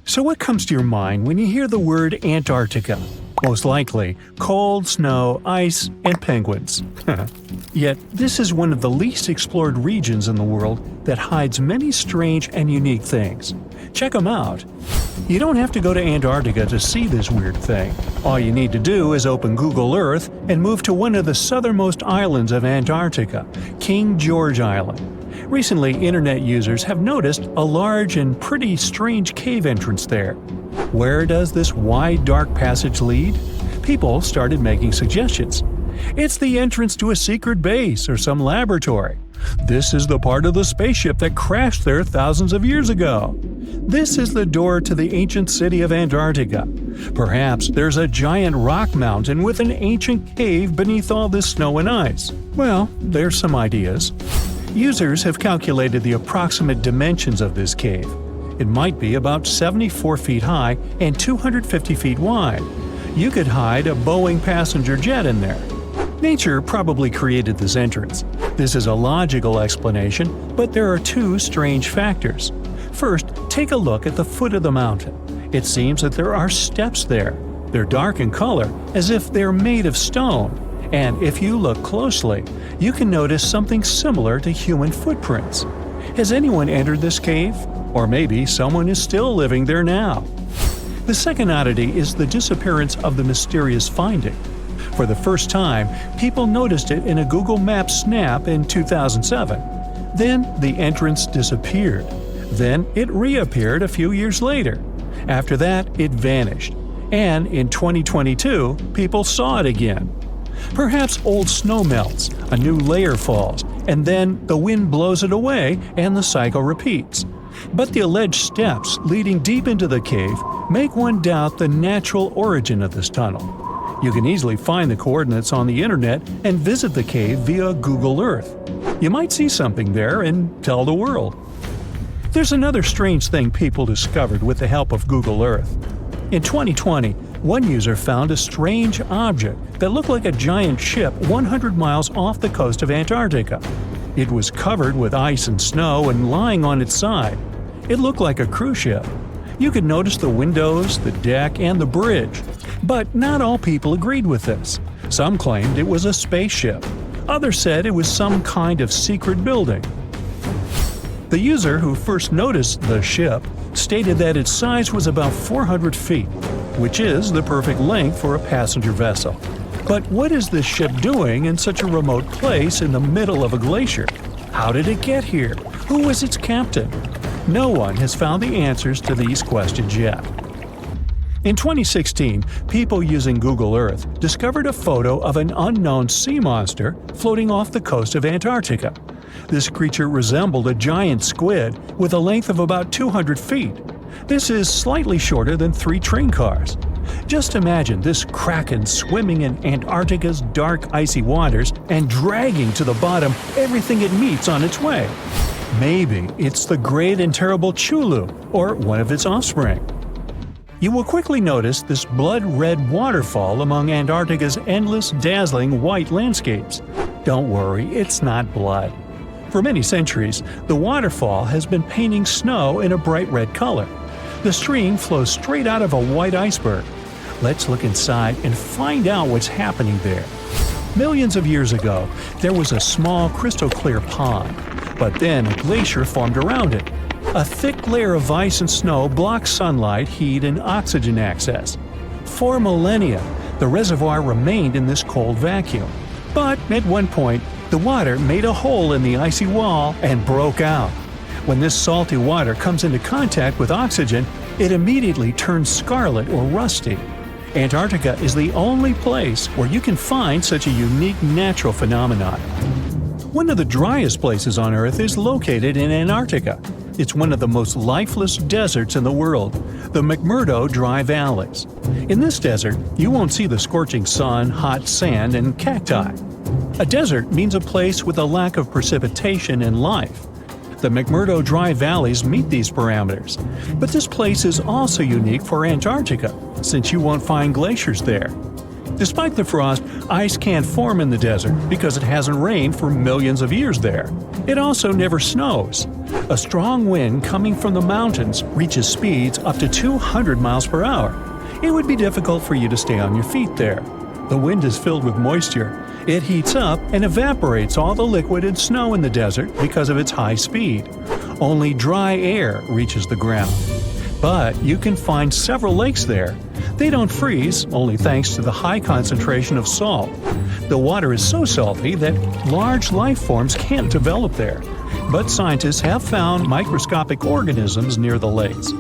So what comes to your mind when you hear the word Antarctica? Most likely, cold, snow, ice, and penguins. Yet, this is one of the least explored regions in the world that hides many strange and unique things. Check them out. You don't have to go to Antarctica to see this weird thing. All you need to do is open Google Earth and move to one of the southernmost islands of Antarctica, King George Island. Recently, internet users have noticed a large and pretty strange cave entrance there. Where does this wide, dark passage lead? People started making suggestions. It's the entrance to a secret base or some laboratory. This is the part of the spaceship that crashed there thousands of years ago. This is the door to the ancient city of Antarctica. Perhaps there's a giant rock mountain with an ancient cave beneath all this snow and ice. Well, there's some ideas. Users have calculated the approximate dimensions of this cave. It might be about 74 feet high and 250 feet wide. You could hide a Boeing passenger jet in there. Nature probably created this entrance. This is a logical explanation, but there are two strange factors. First, take a look at the foot of the mountain. It seems that there are steps there. They're dark in color, as if they're made of stone. And if you look closely, you can notice something similar to human footprints. Has anyone entered this cave? Or maybe someone is still living there now. The second oddity is the disappearance of the mysterious finding. For the first time, people noticed it in a Google Maps snap in 2007. Then the entrance disappeared. Then it reappeared a few years later. After that, it vanished. And in 2022, people saw it again. Perhaps old snow melts, a new layer falls, and then the wind blows it away and the cycle repeats. But the alleged steps leading deep into the cave make one doubt the natural origin of this tunnel. You can easily find the coordinates on the internet and visit the cave via Google Earth. You might see something there and tell the world. There's another strange thing people discovered with the help of Google Earth. In 2020, one user found a strange object that looked like a giant ship 100 miles off the coast of Antarctica. It was covered with ice and snow and lying on its side. It looked like a cruise ship. You could notice the windows, the deck, and the bridge. But not all people agreed with this. Some claimed it was a spaceship. Others said it was some kind of secret building. The user who first noticed the ship stated that its size was about 400 feet, which is the perfect length for a passenger vessel. But what is this ship doing in such a remote place in the middle of a glacier? How did it get here? Who was its captain? No one has found the answers to these questions yet. In 2016, people using Google Earth discovered a photo of an unknown sea monster floating off the coast of Antarctica. This creature resembled a giant squid with a length of about 200 feet. This is slightly shorter than 3 train cars. Just imagine this kraken swimming in Antarctica's dark, icy waters and dragging to the bottom everything it meets on its way. Maybe it's the great and terrible Chulu, or one of its offspring. You will quickly notice this blood-red waterfall among Antarctica's endless, dazzling white landscapes. Don't worry, it's not blood. For many centuries, the waterfall has been painting snow in a bright red color. The stream flows straight out of a white iceberg. Let's look inside and find out what's happening there. Millions of years ago, there was a small crystal-clear pond, but then a glacier formed around it. A thick layer of ice and snow blocked sunlight, heat, and oxygen access. For millennia, the reservoir remained in this cold vacuum. But at one point, the water made a hole in the icy wall and broke out. When this salty water comes into contact with oxygen, it immediately turns scarlet or rusty. Antarctica is the only place where you can find such a unique natural phenomenon. One of the driest places on Earth is located in Antarctica. It's one of the most lifeless deserts in the world, the McMurdo Dry Valleys. In this desert, you won't see the scorching sun, hot sand, and cacti. A desert means a place with a lack of precipitation and life. The McMurdo Dry Valleys meet these parameters. But this place is also unique for Antarctica, since you won't find glaciers there. Despite the frost, ice can't form in the desert because it hasn't rained for millions of years there. It also never snows. A strong wind coming from the mountains reaches speeds up to 200 miles per hour. It would be difficult for you to stay on your feet there. The wind is filled with moisture. It heats up and evaporates all the liquid and snow in the desert because of its high speed. Only dry air reaches the ground. But you can find several lakes there. They don't freeze, only thanks to the high concentration of salt. The water is so salty that large life forms can't develop there. But scientists have found microscopic organisms near the lakes.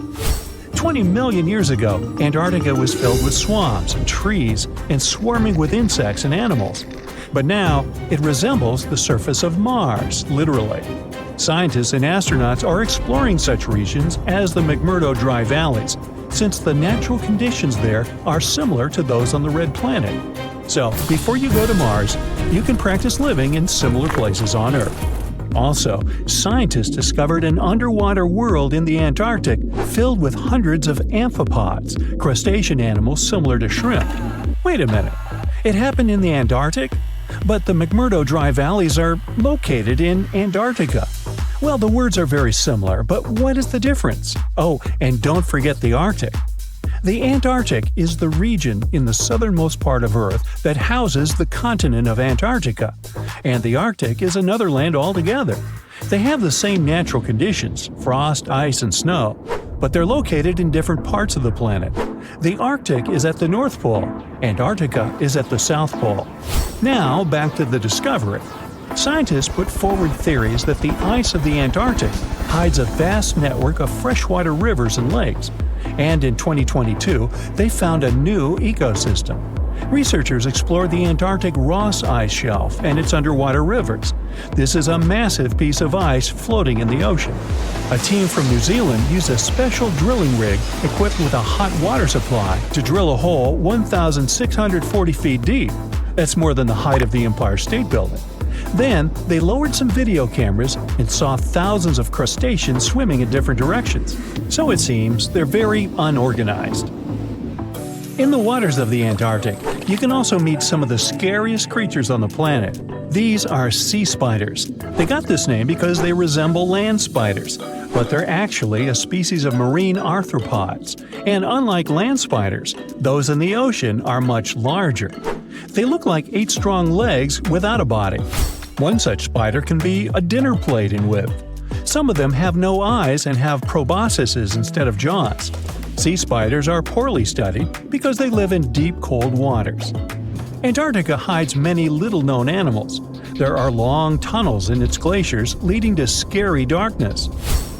20 million years ago, Antarctica was filled with swamps and trees and swarming with insects and animals. But now, it resembles the surface of Mars, literally. Scientists and astronauts are exploring such regions as the McMurdo Dry Valleys, since the natural conditions there are similar to those on the Red Planet. So, before you go to Mars, you can practice living in similar places on Earth. Also, scientists discovered an underwater world in the Antarctic filled with hundreds of amphipods, crustacean animals similar to shrimp. Wait a minute, it happened in the Antarctic? But the McMurdo Dry Valleys are located in Antarctica. Well, the words are very similar, but what is the difference? Oh, and don't forget the Arctic. The Antarctic is the region in the southernmost part of Earth that houses the continent of Antarctica, and the Arctic is another land altogether. They have the same natural conditions – frost, ice, and snow, but they're located in different parts of the planet. The Arctic is at the North Pole, Antarctica is at the South Pole. Now, back to the discovery. Scientists put forward theories that the ice of the Antarctic hides a vast network of freshwater rivers and lakes. And in 2022, they found a new ecosystem. Researchers explored the Antarctic Ross Ice Shelf and its underwater rivers. This is a massive piece of ice floating in the ocean. A team from New Zealand used a special drilling rig equipped with a hot water supply to drill a hole 1,640 feet deep. That's more than the height of the Empire State Building. Then, they lowered some video cameras and saw thousands of crustaceans swimming in different directions. So it seems they're very unorganized. In the waters of the Antarctic, you can also meet some of the scariest creatures on the planet. These are sea spiders. They got this name because they resemble land spiders, but they're actually a species of marine arthropods. And unlike land spiders, those in the ocean are much larger. They look like 8 strong legs without a body. One such spider can be a dinner plate in width. Some of them have no eyes and have proboscises instead of jaws. Sea spiders are poorly studied because they live in deep, cold waters. Antarctica hides many little-known animals. There are long tunnels in its glaciers leading to scary darkness.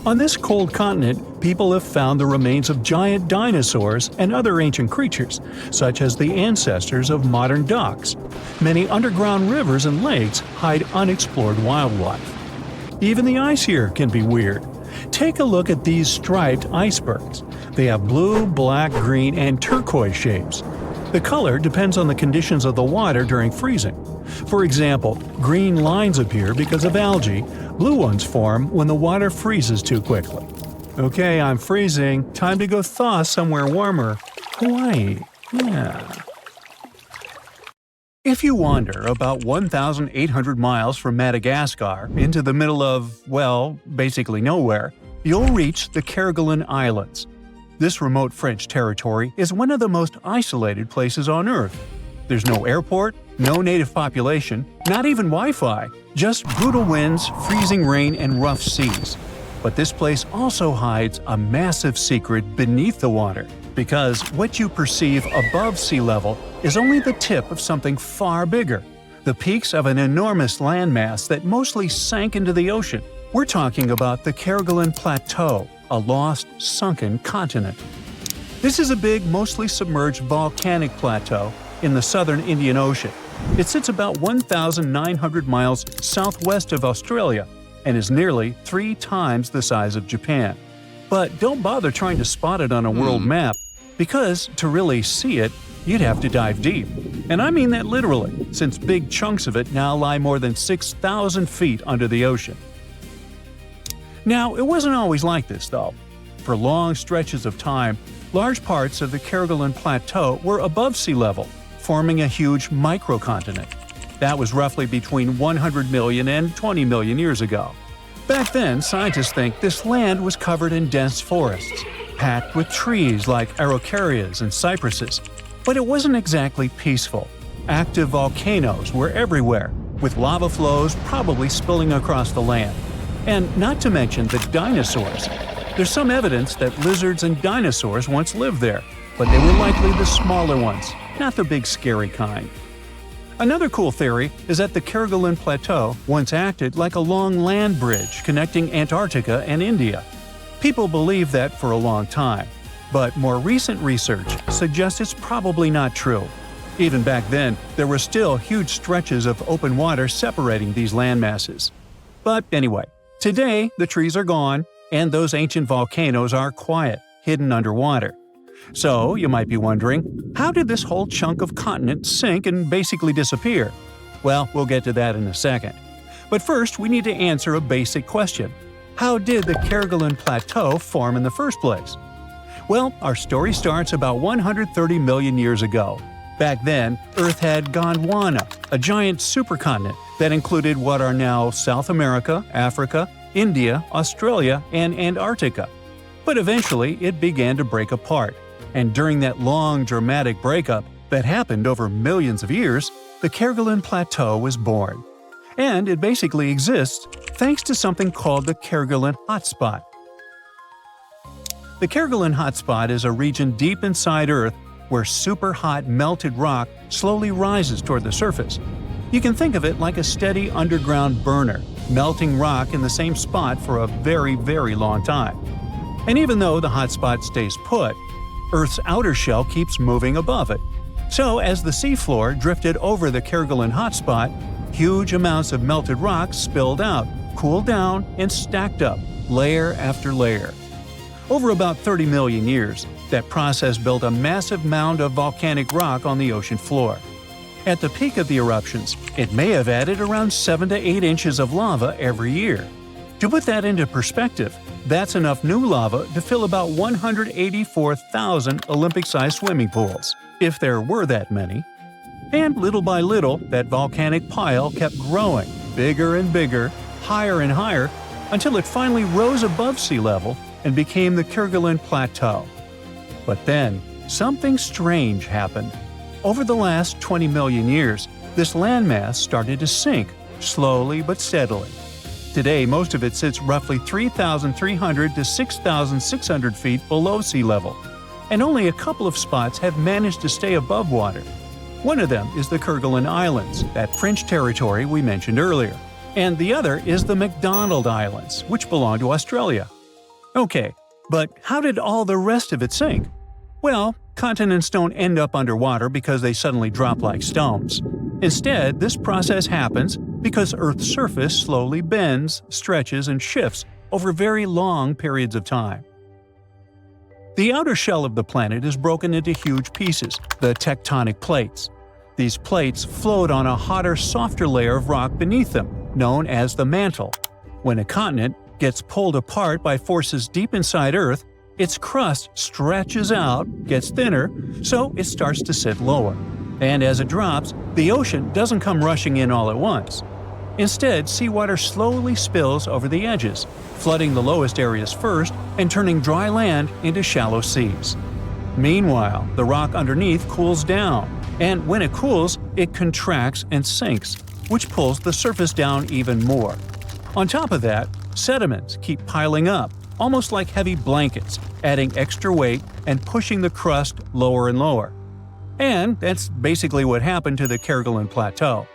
On this cold continent, people have found the remains of giant dinosaurs and other ancient creatures, such as the ancestors of modern ducks. Many underground rivers and lakes hide unexplored wildlife. Even the ice here can be weird. Take a look at these striped icebergs. They have blue, black, green, and turquoise shapes. The color depends on the conditions of the water during freezing. For example, green lines appear because of algae, blue ones form when the water freezes too quickly. Okay, I'm freezing. Time to go thaw somewhere warmer. Hawaii. Yeah. If you wander about 1,800 miles from Madagascar into the middle of, well, basically nowhere, you'll reach the Kerguelen Islands. This remote French territory is one of the most isolated places on Earth. There's no airport, no native population, not even Wi-Fi, just brutal winds, freezing rain, and rough seas. But this place also hides a massive secret beneath the water, because what you perceive above sea level is only the tip of something far bigger, the peaks of an enormous landmass that mostly sank into the ocean. We're talking about the Kerguelen Plateau, a lost, sunken continent. This is a big, mostly submerged volcanic plateau in the southern Indian Ocean. It sits about 1,900 miles southwest of Australia and is nearly 3 times the size of Japan. But don't bother trying to spot it on a world map, because to really see it, you'd have to dive deep. And I mean that literally, since big chunks of it now lie more than 6,000 feet under the ocean. Now, it wasn't always like this, though. For long stretches of time, large parts of the Kerguelen Plateau were above sea level, forming a huge microcontinent. That was roughly between 100 million and 20 million years ago. Back then, scientists think this land was covered in dense forests, packed with trees like araucarias and cypresses. But it wasn't exactly peaceful. Active volcanoes were everywhere, with lava flows probably spilling across the land. And not to mention the dinosaurs. There's some evidence that lizards and dinosaurs once lived there, but they were likely the smaller ones, not the big scary kind. Another cool theory is that the Kerguelen Plateau once acted like a long land bridge connecting Antarctica and India. People believe that for a long time, but more recent research suggests it's probably not true. Even back then, there were still huge stretches of open water separating these landmasses. But anyway, today the trees are gone, and those ancient volcanoes are quiet, hidden underwater. So, you might be wondering, how did this whole chunk of continent sink and basically disappear? Well, we'll get to that in a second. But first, we need to answer a basic question. How did the Kerguelen Plateau form in the first place? Well, our story starts about 130 million years ago. Back then, Earth had Gondwana, a giant supercontinent that included what are now South America, Africa, India, Australia, and Antarctica. But eventually, it began to break apart. And during that long, dramatic breakup that happened over millions of years, the Kerguelen Plateau was born. And it basically exists thanks to something called the Kerguelen Hotspot. The Kerguelen Hotspot is a region deep inside Earth where super hot melted rock slowly rises toward the surface. You can think of it like a steady underground burner, melting rock in the same spot for a very, very long time. And even though the hotspot stays put, Earth's outer shell keeps moving above it. So as the seafloor drifted over the Kerguelen hotspot, huge amounts of melted rock spilled out, cooled down, and stacked up, layer after layer. Over about 30 million years, that process built a massive mound of volcanic rock on the ocean floor. At the peak of the eruptions, it may have added around 7 to 8 inches of lava every year. To put that into perspective, that's enough new lava to fill about 184,000 Olympic-sized swimming pools, if there were that many. And little by little, that volcanic pile kept growing, bigger and bigger, higher and higher, until it finally rose above sea level and became the Kerguelen Plateau. But then, something strange happened. Over the last 20 million years, this landmass started to sink, slowly but steadily. Today, most of it sits roughly 3,300 to 6,600 feet below sea level, and only a couple of spots have managed to stay above water. One of them is the Kerguelen Islands, that French territory we mentioned earlier, and the other is the McDonald Islands, which belong to Australia. Okay, but how did all the rest of it sink? Well, continents don't end up underwater because they suddenly drop like stones. Instead, this process happens because Earth's surface slowly bends, stretches, and shifts over very long periods of time. The outer shell of the planet is broken into huge pieces, the tectonic plates. These plates float on a hotter, softer layer of rock beneath them, known as the mantle. When a continent gets pulled apart by forces deep inside Earth, its crust stretches out, gets thinner, so it starts to sit lower. And as it drops, the ocean doesn't come rushing in all at once. Instead, seawater slowly spills over the edges, flooding the lowest areas first and turning dry land into shallow seas. Meanwhile, the rock underneath cools down, and when it cools, it contracts and sinks, which pulls the surface down even more. On top of that, sediments keep piling up, almost like heavy blankets, adding extra weight and pushing the crust lower and lower. And that's basically what happened to the Kerguelen Plateau.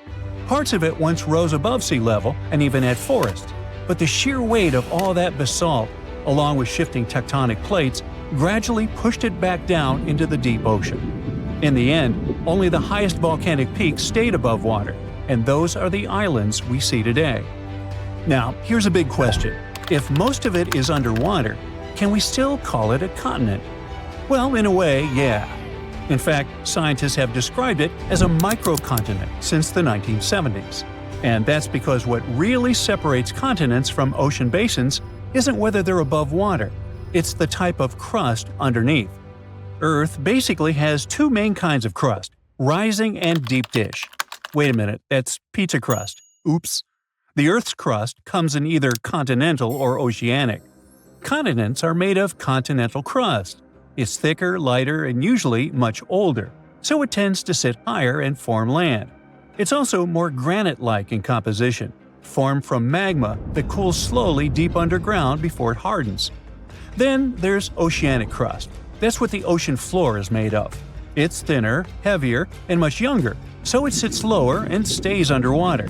Parts of it once rose above sea level and even had forests, but the sheer weight of all that basalt, along with shifting tectonic plates, gradually pushed it back down into the deep ocean. In the end, only the highest volcanic peaks stayed above water, and those are the islands we see today. Now, here's a big question. If most of it is underwater, can we still call it a continent? Well, in a way, yeah. In fact, scientists have described it as a microcontinent since the 1970s. And that's because what really separates continents from ocean basins isn't whether they're above water, it's the type of crust underneath. Earth basically has two main kinds of crust, rising and deep dish. Wait a minute, that's pizza crust. Oops. The Earth's crust comes in either continental or oceanic. Continents are made of continental crust. It's thicker, lighter, and usually much older, so it tends to sit higher and form land. It's also more granite-like in composition, formed from magma that cools slowly deep underground before it hardens. Then there's oceanic crust. That's what the ocean floor is made of. It's thinner, heavier, and much younger, so it sits lower and stays underwater.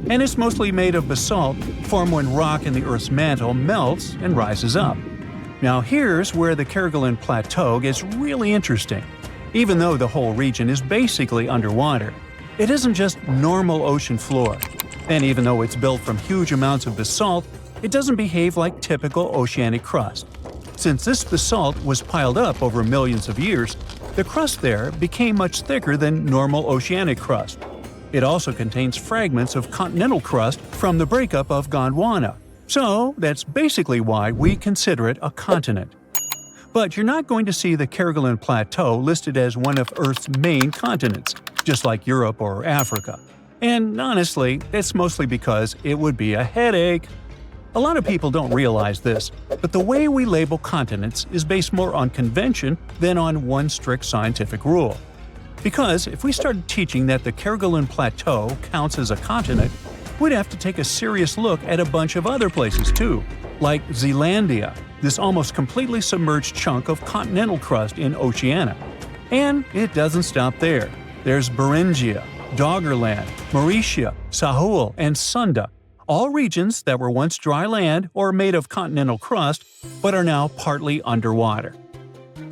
And it's mostly made of basalt, formed when rock in the Earth's mantle melts and rises up. Now here's where the Kerguelen Plateau gets really interesting. Even though the whole region is basically underwater, it isn't just normal ocean floor. And even though it's built from huge amounts of basalt, it doesn't behave like typical oceanic crust. Since this basalt was piled up over millions of years, the crust there became much thicker than normal oceanic crust. It also contains fragments of continental crust from the breakup of Gondwana. So that's basically why we consider it a continent. But you're not going to see the Kerguelen Plateau listed as one of Earth's main continents, just like Europe or Africa. And honestly, it's mostly because it would be a headache. A lot of people don't realize this, but the way we label continents is based more on convention than on one strict scientific rule. Because if we started teaching that the Kerguelen Plateau counts as a continent, we'd have to take a serious look at a bunch of other places too, like Zealandia, this almost completely submerged chunk of continental crust in Oceania. And it doesn't stop there. There's Beringia, Doggerland, Mauritia, Sahul, and Sunda, all regions that were once dry land or made of continental crust, but are now partly underwater.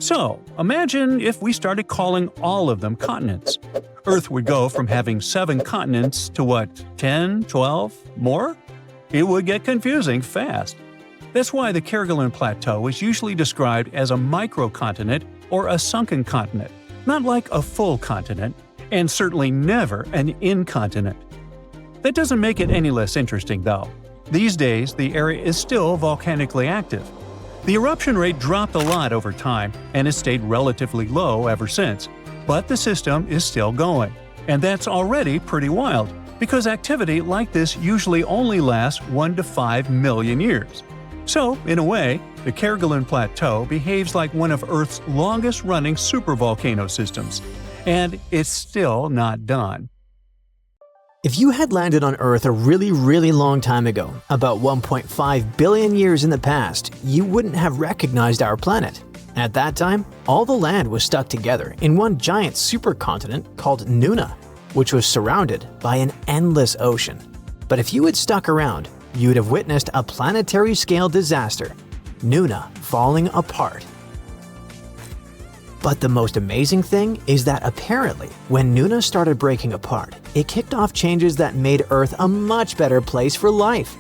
So, imagine if we started calling all of them continents. Earth would go from having 7 continents to what, 10, 12, more? It would get confusing fast. That's why the Kerguelen Plateau is usually described as a microcontinent or a sunken continent, not like a full continent, and certainly never an incontinent. That doesn't make it any less interesting, though. These days, the area is still volcanically active. The eruption rate dropped a lot over time, and has stayed relatively low ever since. But the system is still going. And that's already pretty wild, because activity like this usually only lasts 1 to 5 million years. So, in a way, the Kerguelen Plateau behaves like one of Earth's longest-running supervolcano systems. And it's still not done. If you had landed on Earth a really long time ago, about 1.5 billion years in the past, you wouldn't have recognized our planet. At that time, all the land was stuck together in one giant supercontinent called Nuna, which was surrounded by an endless ocean. But if you had stuck around, you would have witnessed a planetary-scale disaster, Nuna falling apart. But the most amazing thing is that apparently, when Nuna started breaking apart, it kicked off changes that made Earth a much better place for life.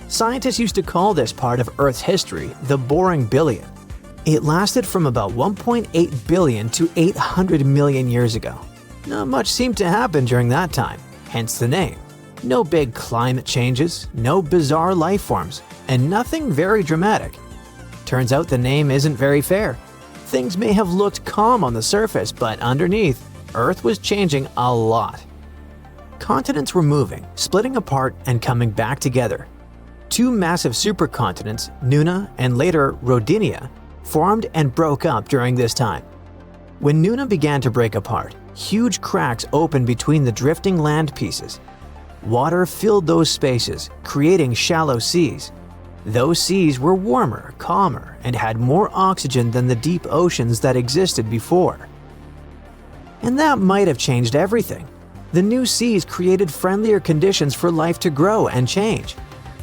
Scientists used to call this part of Earth's history the Boring Billion. It lasted from about 1.8 billion to 800 million years ago. Not much seemed to happen during that time, hence the name. No big climate changes, no bizarre life forms, and nothing very dramatic. Turns out the name isn't very fair. Things may have looked calm on the surface, but underneath, Earth was changing a lot. Continents were moving, splitting apart, and coming back together. 2 massive supercontinents, Nuna and later Rodinia, formed and broke up during this time. When Nuna began to break apart, huge cracks opened between the drifting land pieces. Water filled those spaces, creating shallow seas. Those seas were warmer, calmer, and had more oxygen than the deep oceans that existed before. And that might have changed everything. The new seas created friendlier conditions for life to grow and change.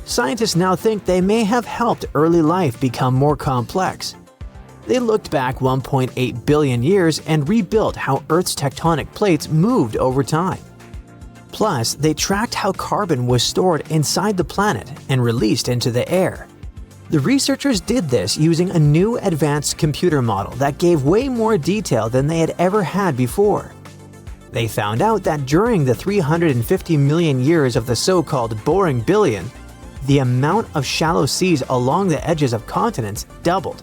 Scientists now think they may have helped early life become more complex. They looked back 1.8 billion years and rebuilt how Earth's tectonic plates moved over time. Plus, they tracked how carbon was stored inside the planet and released into the air. The researchers did this using a new advanced computer model that gave way more detail than they had ever had before. They found out that during the 350 million years of the so-called Boring Billion, the amount of shallow seas along the edges of continents doubled.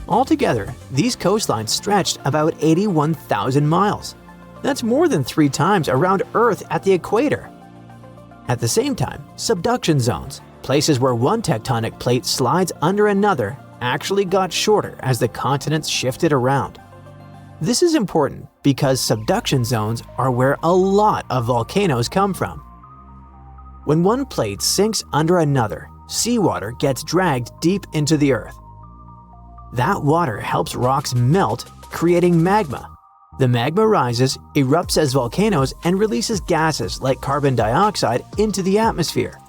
Altogether, these coastlines stretched about 81,000 miles. That's more than 3 times around Earth at the equator. At the same time, subduction zones, places where one tectonic plate slides under another, actually got shorter as the continents shifted around. This is important because subduction zones are where a lot of volcanoes come from. When one plate sinks under another, seawater gets dragged deep into the Earth. That water helps rocks melt, creating magma. The magma rises, erupts as volcanoes, and releases gases like carbon dioxide into the atmosphere.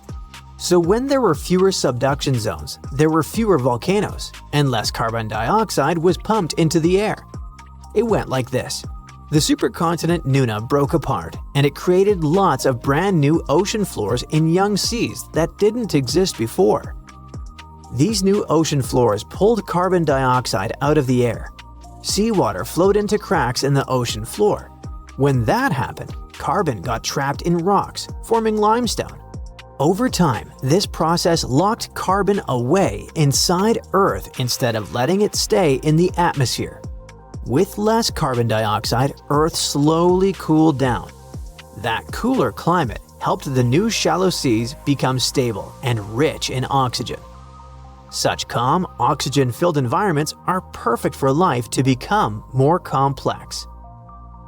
So when there were fewer subduction zones, there were fewer volcanoes, and less carbon dioxide was pumped into the air. It went like this. The supercontinent Nuna broke apart, and it created lots of brand new ocean floors in young seas that didn't exist before. These new ocean floors pulled carbon dioxide out of the air. Seawater flowed into cracks in the ocean floor. When that happened, carbon got trapped in rocks, forming limestone. Over time, this process locked carbon away inside Earth instead of letting it stay in the atmosphere. With less carbon dioxide, Earth slowly cooled down. That cooler climate helped the new shallow seas become stable and rich in oxygen. Such calm, oxygen-filled environments are perfect for life to become more complex.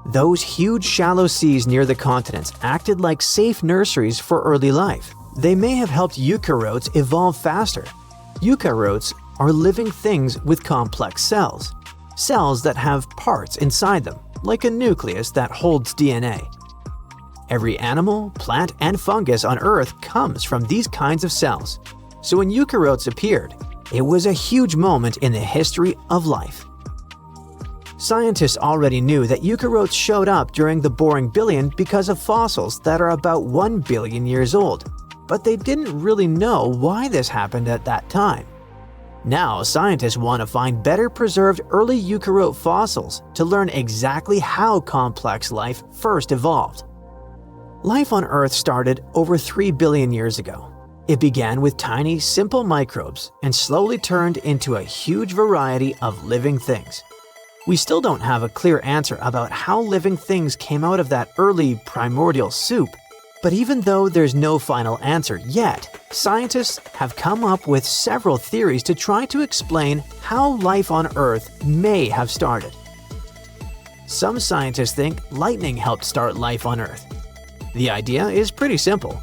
Those huge shallow seas near the continents acted like safe nurseries for early life. They may have helped eukaryotes evolve faster. Eukaryotes are living things with complex cells. Cells that have parts inside them, like a nucleus that holds DNA. Every animal, plant, and fungus on Earth comes from these kinds of cells. So when eukaryotes appeared, it was a huge moment in the history of life. Scientists already knew that eukaryotes showed up during the Boring Billion because of fossils that are about 1 billion years old, but they didn't really know why this happened at that time. Now, scientists want to find better preserved early eukaryote fossils to learn exactly how complex life first evolved. Life on Earth started over 3 billion years ago. It began with tiny, simple microbes and slowly turned into a huge variety of living things. We still don't have a clear answer about how living things came out of that early primordial soup, but even though there's no final answer yet, scientists have come up with several theories to try to explain how life on Earth may have started. Some scientists think lightning helped start life on Earth. The idea is pretty simple.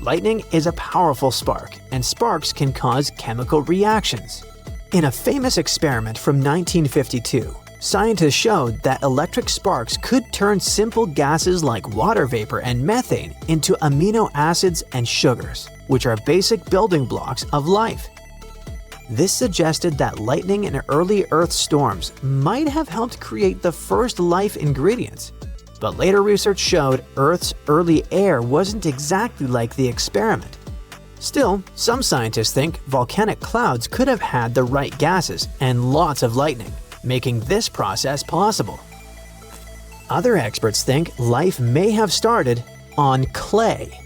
Lightning is a powerful spark, and sparks can cause chemical reactions. In a famous experiment from 1952, scientists showed that electric sparks could turn simple gases like water vapor and methane into amino acids and sugars, which are basic building blocks of life. This suggested that lightning in early Earth storms might have helped create the first life ingredients. But later research showed Earth's early air wasn't exactly like the experiment. Still, some scientists think volcanic clouds could have had the right gases and lots of lightning, making this process possible. Other experts think life may have started on clay.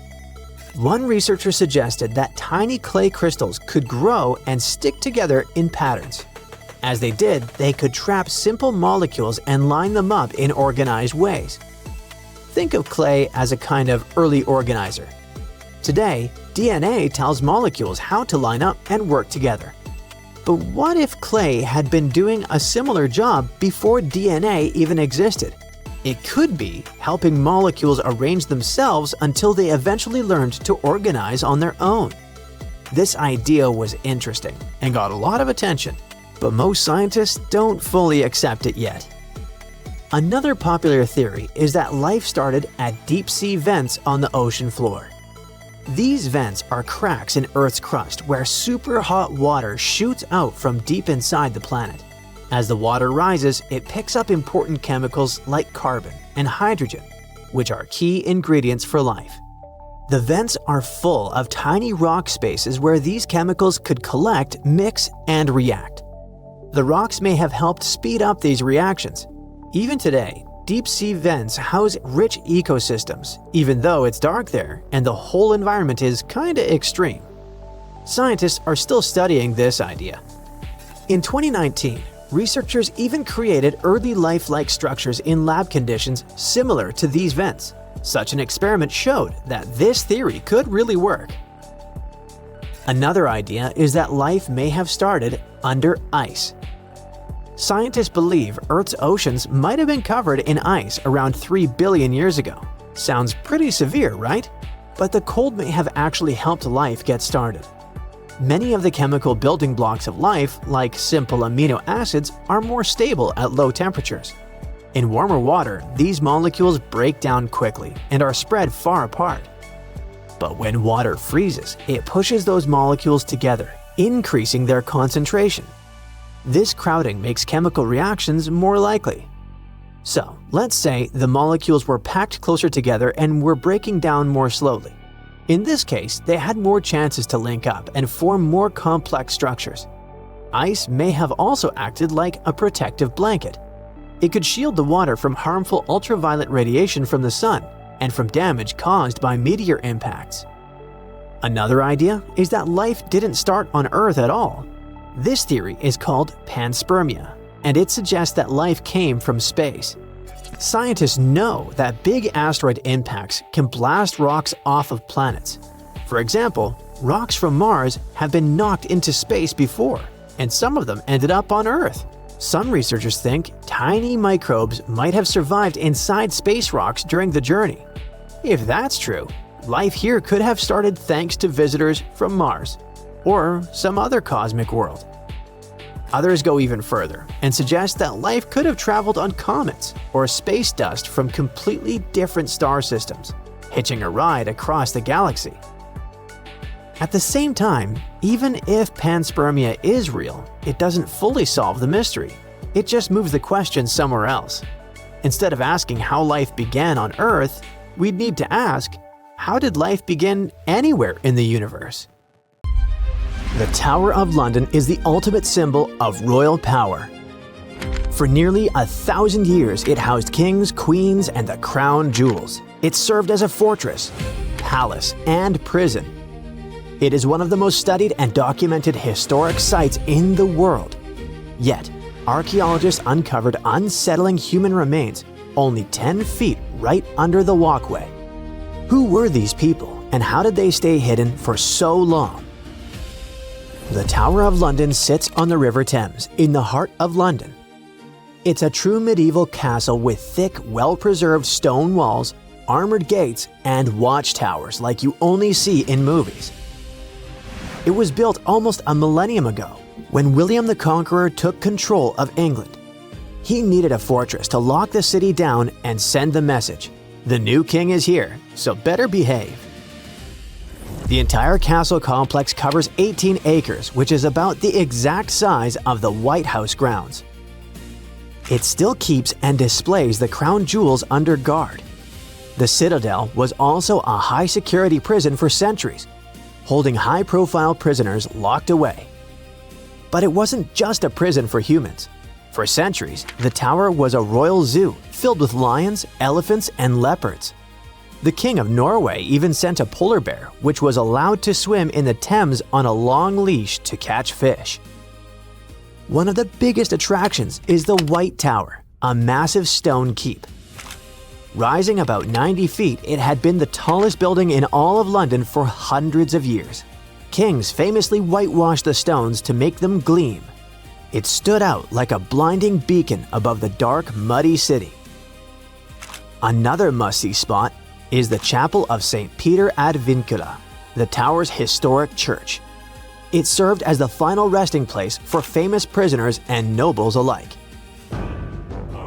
One researcher suggested that tiny clay crystals could grow and stick together in patterns. As they did, they could trap simple molecules and line them up in organized ways. Think of clay as a kind of early organizer. Today, DNA tells molecules how to line up and work together. But what if clay had been doing a similar job before DNA even existed? It could be helping molecules arrange themselves until they eventually learned to organize on their own. This idea was interesting and got a lot of attention, but most scientists don't fully accept it yet. Another popular theory is that life started at deep-sea vents on the ocean floor. These vents are cracks in Earth's crust where super hot water shoots out from deep inside the planet. As the water rises, it picks up important chemicals like carbon and hydrogen, which are key ingredients for life. The vents are full of tiny rock spaces where these chemicals could collect, mix, and react. The rocks may have helped speed up these reactions. Even today, deep-sea vents house rich ecosystems, even though it's dark there and the whole environment is kinda extreme. Scientists are still studying this idea. In 2019, Researchers even created early life-like structures in lab conditions similar to these vents. Such an experiment showed that this theory could really work. Another idea is that life may have started under ice. Scientists believe Earth's oceans might have been covered in ice around 3 billion years ago. Sounds pretty severe, right? But the cold may have actually helped life get started. Many of the chemical building blocks of life, like simple amino acids, are more stable at low temperatures. In warmer water, these molecules break down quickly and are spread far apart. But when water freezes, it pushes those molecules together, increasing their concentration. This crowding makes chemical reactions more likely. So, let's say the molecules were packed closer together and were breaking down more slowly. In this case, they had more chances to link up and form more complex structures. Ice may have also acted like a protective blanket. It could shield the water from harmful ultraviolet radiation from the sun and from damage caused by meteor impacts. Another idea is that life didn't start on Earth at all. This theory is called panspermia, and it suggests that life came from space. Scientists know that big asteroid impacts can blast rocks off of planets. For example, rocks from Mars have been knocked into space before, and some of them ended up on Earth. Some researchers think tiny microbes might have survived inside space rocks during the journey. If that's true, life here could have started thanks to visitors from Mars, or some other cosmic world. Others go even further and suggest that life could have traveled on comets or space dust from completely different star systems, hitching a ride across the galaxy. At the same time, even if panspermia is real, it doesn't fully solve the mystery. It just moves the question somewhere else. Instead of asking how life began on Earth, we'd need to ask, how did life begin anywhere in the universe? The Tower of London is the ultimate symbol of royal power. For nearly 1,000 years, it housed kings, queens, and the crown jewels. It served as a fortress, palace, and prison. It is one of the most studied and documented historic sites in the world. Yet, archaeologists uncovered unsettling human remains only 10 feet right under the walkway. Who were these people, and how did they stay hidden for so long? The Tower of London sits on the River Thames in the heart of London. It's a true medieval castle with thick, well-preserved stone walls, armored gates, and watchtowers like you only see in movies. It was built almost a millennium ago when William the Conqueror took control of England. He needed a fortress to lock the city down and send the message, "The new king is here, so better behave." The entire castle complex covers 18 acres, which is about the exact size of the White House grounds. It still keeps and displays the crown jewels under guard. The Citadel was also a high-security prison for centuries, holding high-profile prisoners locked away. But it wasn't just a prison for humans. For centuries, the tower was a royal zoo filled with lions, elephants, and leopards. The King of Norway even sent a polar bear, which was allowed to swim in the Thames on a long leash to catch fish. One of the biggest attractions is the White Tower, a massive stone keep. Rising about 90 feet, it had been the tallest building in all of London for hundreds of years. Kings famously whitewashed the stones to make them gleam. It stood out like a blinding beacon above the dark, muddy city. Another must-see spot is the Chapel of St. Peter ad Vincula, the tower's historic church. It served as the final resting place for famous prisoners and nobles alike.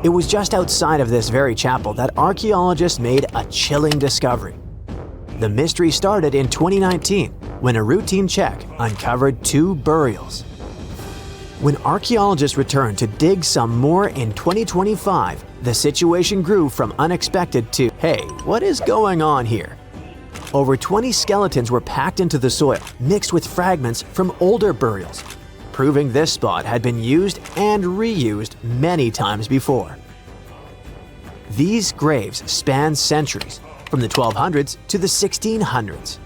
It was just outside of this very chapel that archaeologists made a chilling discovery. The mystery started in 2019 when a routine check uncovered 2 burials. When archaeologists returned to dig some more in 2025, the situation grew from unexpected to, "Hey, what is going on here?" Over 20 skeletons were packed into the soil, mixed with fragments from older burials, proving this spot had been used and reused many times before. These graves span centuries, from the 1200s to the 1600s.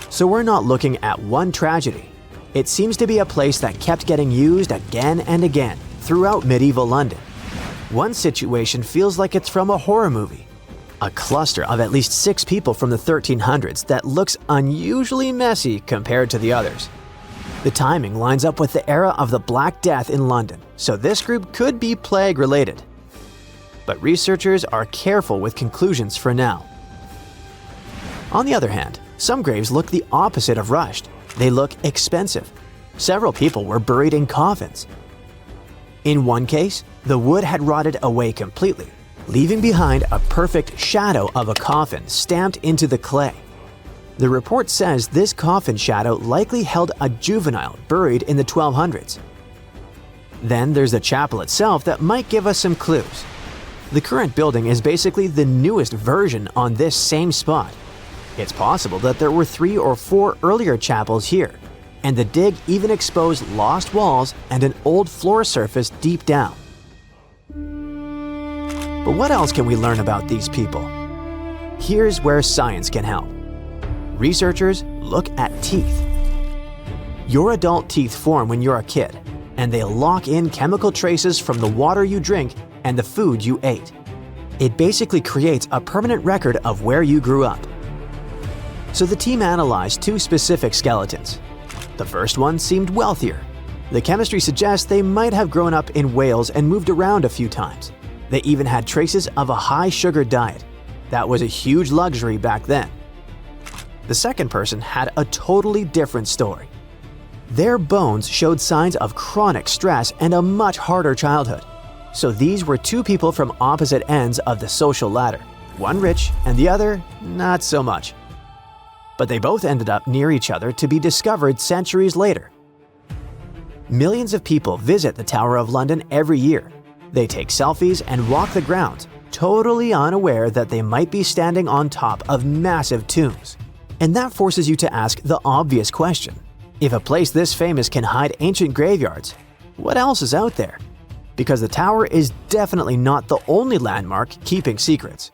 So we're not looking at one tragedy. It seems to be a place that kept getting used again and again throughout medieval London. One situation feels like it's from a horror movie. A cluster of at least 6 people from the 1300s that looks unusually messy compared to the others. The timing lines up with the era of the Black Death in London, so this group could be plague-related. But researchers are careful with conclusions for now. On the other hand, some graves look the opposite of rushed. They look expensive. Several people were buried in coffins. In one case, the wood had rotted away completely, leaving behind a perfect shadow of a coffin stamped into the clay. The report says this coffin shadow likely held a juvenile buried in the 1200s. Then there's the chapel itself that might give us some clues. The current building is basically the newest version on this same spot. It's possible that there were 3 or 4 earlier chapels here, and the dig even exposed lost walls and an old floor surface deep down. But what else can we learn about these people? Here's where science can help. Researchers look at teeth. Your adult teeth form when you're a kid, and they lock in chemical traces from the water you drink and the food you ate. It basically creates a permanent record of where you grew up. So the team analyzed 2 specific skeletons. The first one seemed wealthier. The chemistry suggests they might have grown up in Wales and moved around a few times. They even had traces of a high-sugar diet. That was a huge luxury back then. The second person had a totally different story. Their bones showed signs of chronic stress and a much harder childhood. So these were 2 people from opposite ends of the social ladder. One rich and the other not so much. But they both ended up near each other to be discovered centuries later. Millions of people visit the Tower of London every year. They take selfies and walk the grounds, totally unaware that they might be standing on top of massive tombs. And that forces you to ask the obvious question. If a place this famous can hide ancient graveyards, what else is out there? Because the tower is definitely not the only landmark keeping secrets.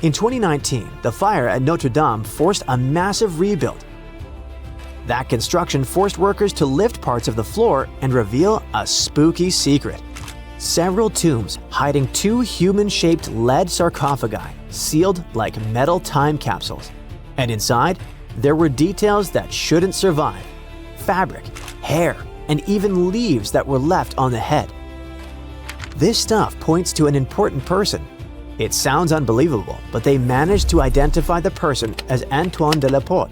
In 2019, the fire at Notre Dame forced a massive rebuild. That construction forced workers to lift parts of the floor and reveal a spooky secret. Several tombs hiding 2 human-shaped lead sarcophagi, sealed like metal time capsules. And inside, there were details that shouldn't survive: fabric, hair, and even leaves that were left on the head. This stuff points to an important person. It sounds unbelievable, but they managed to identify the person as Antoine de la Porte,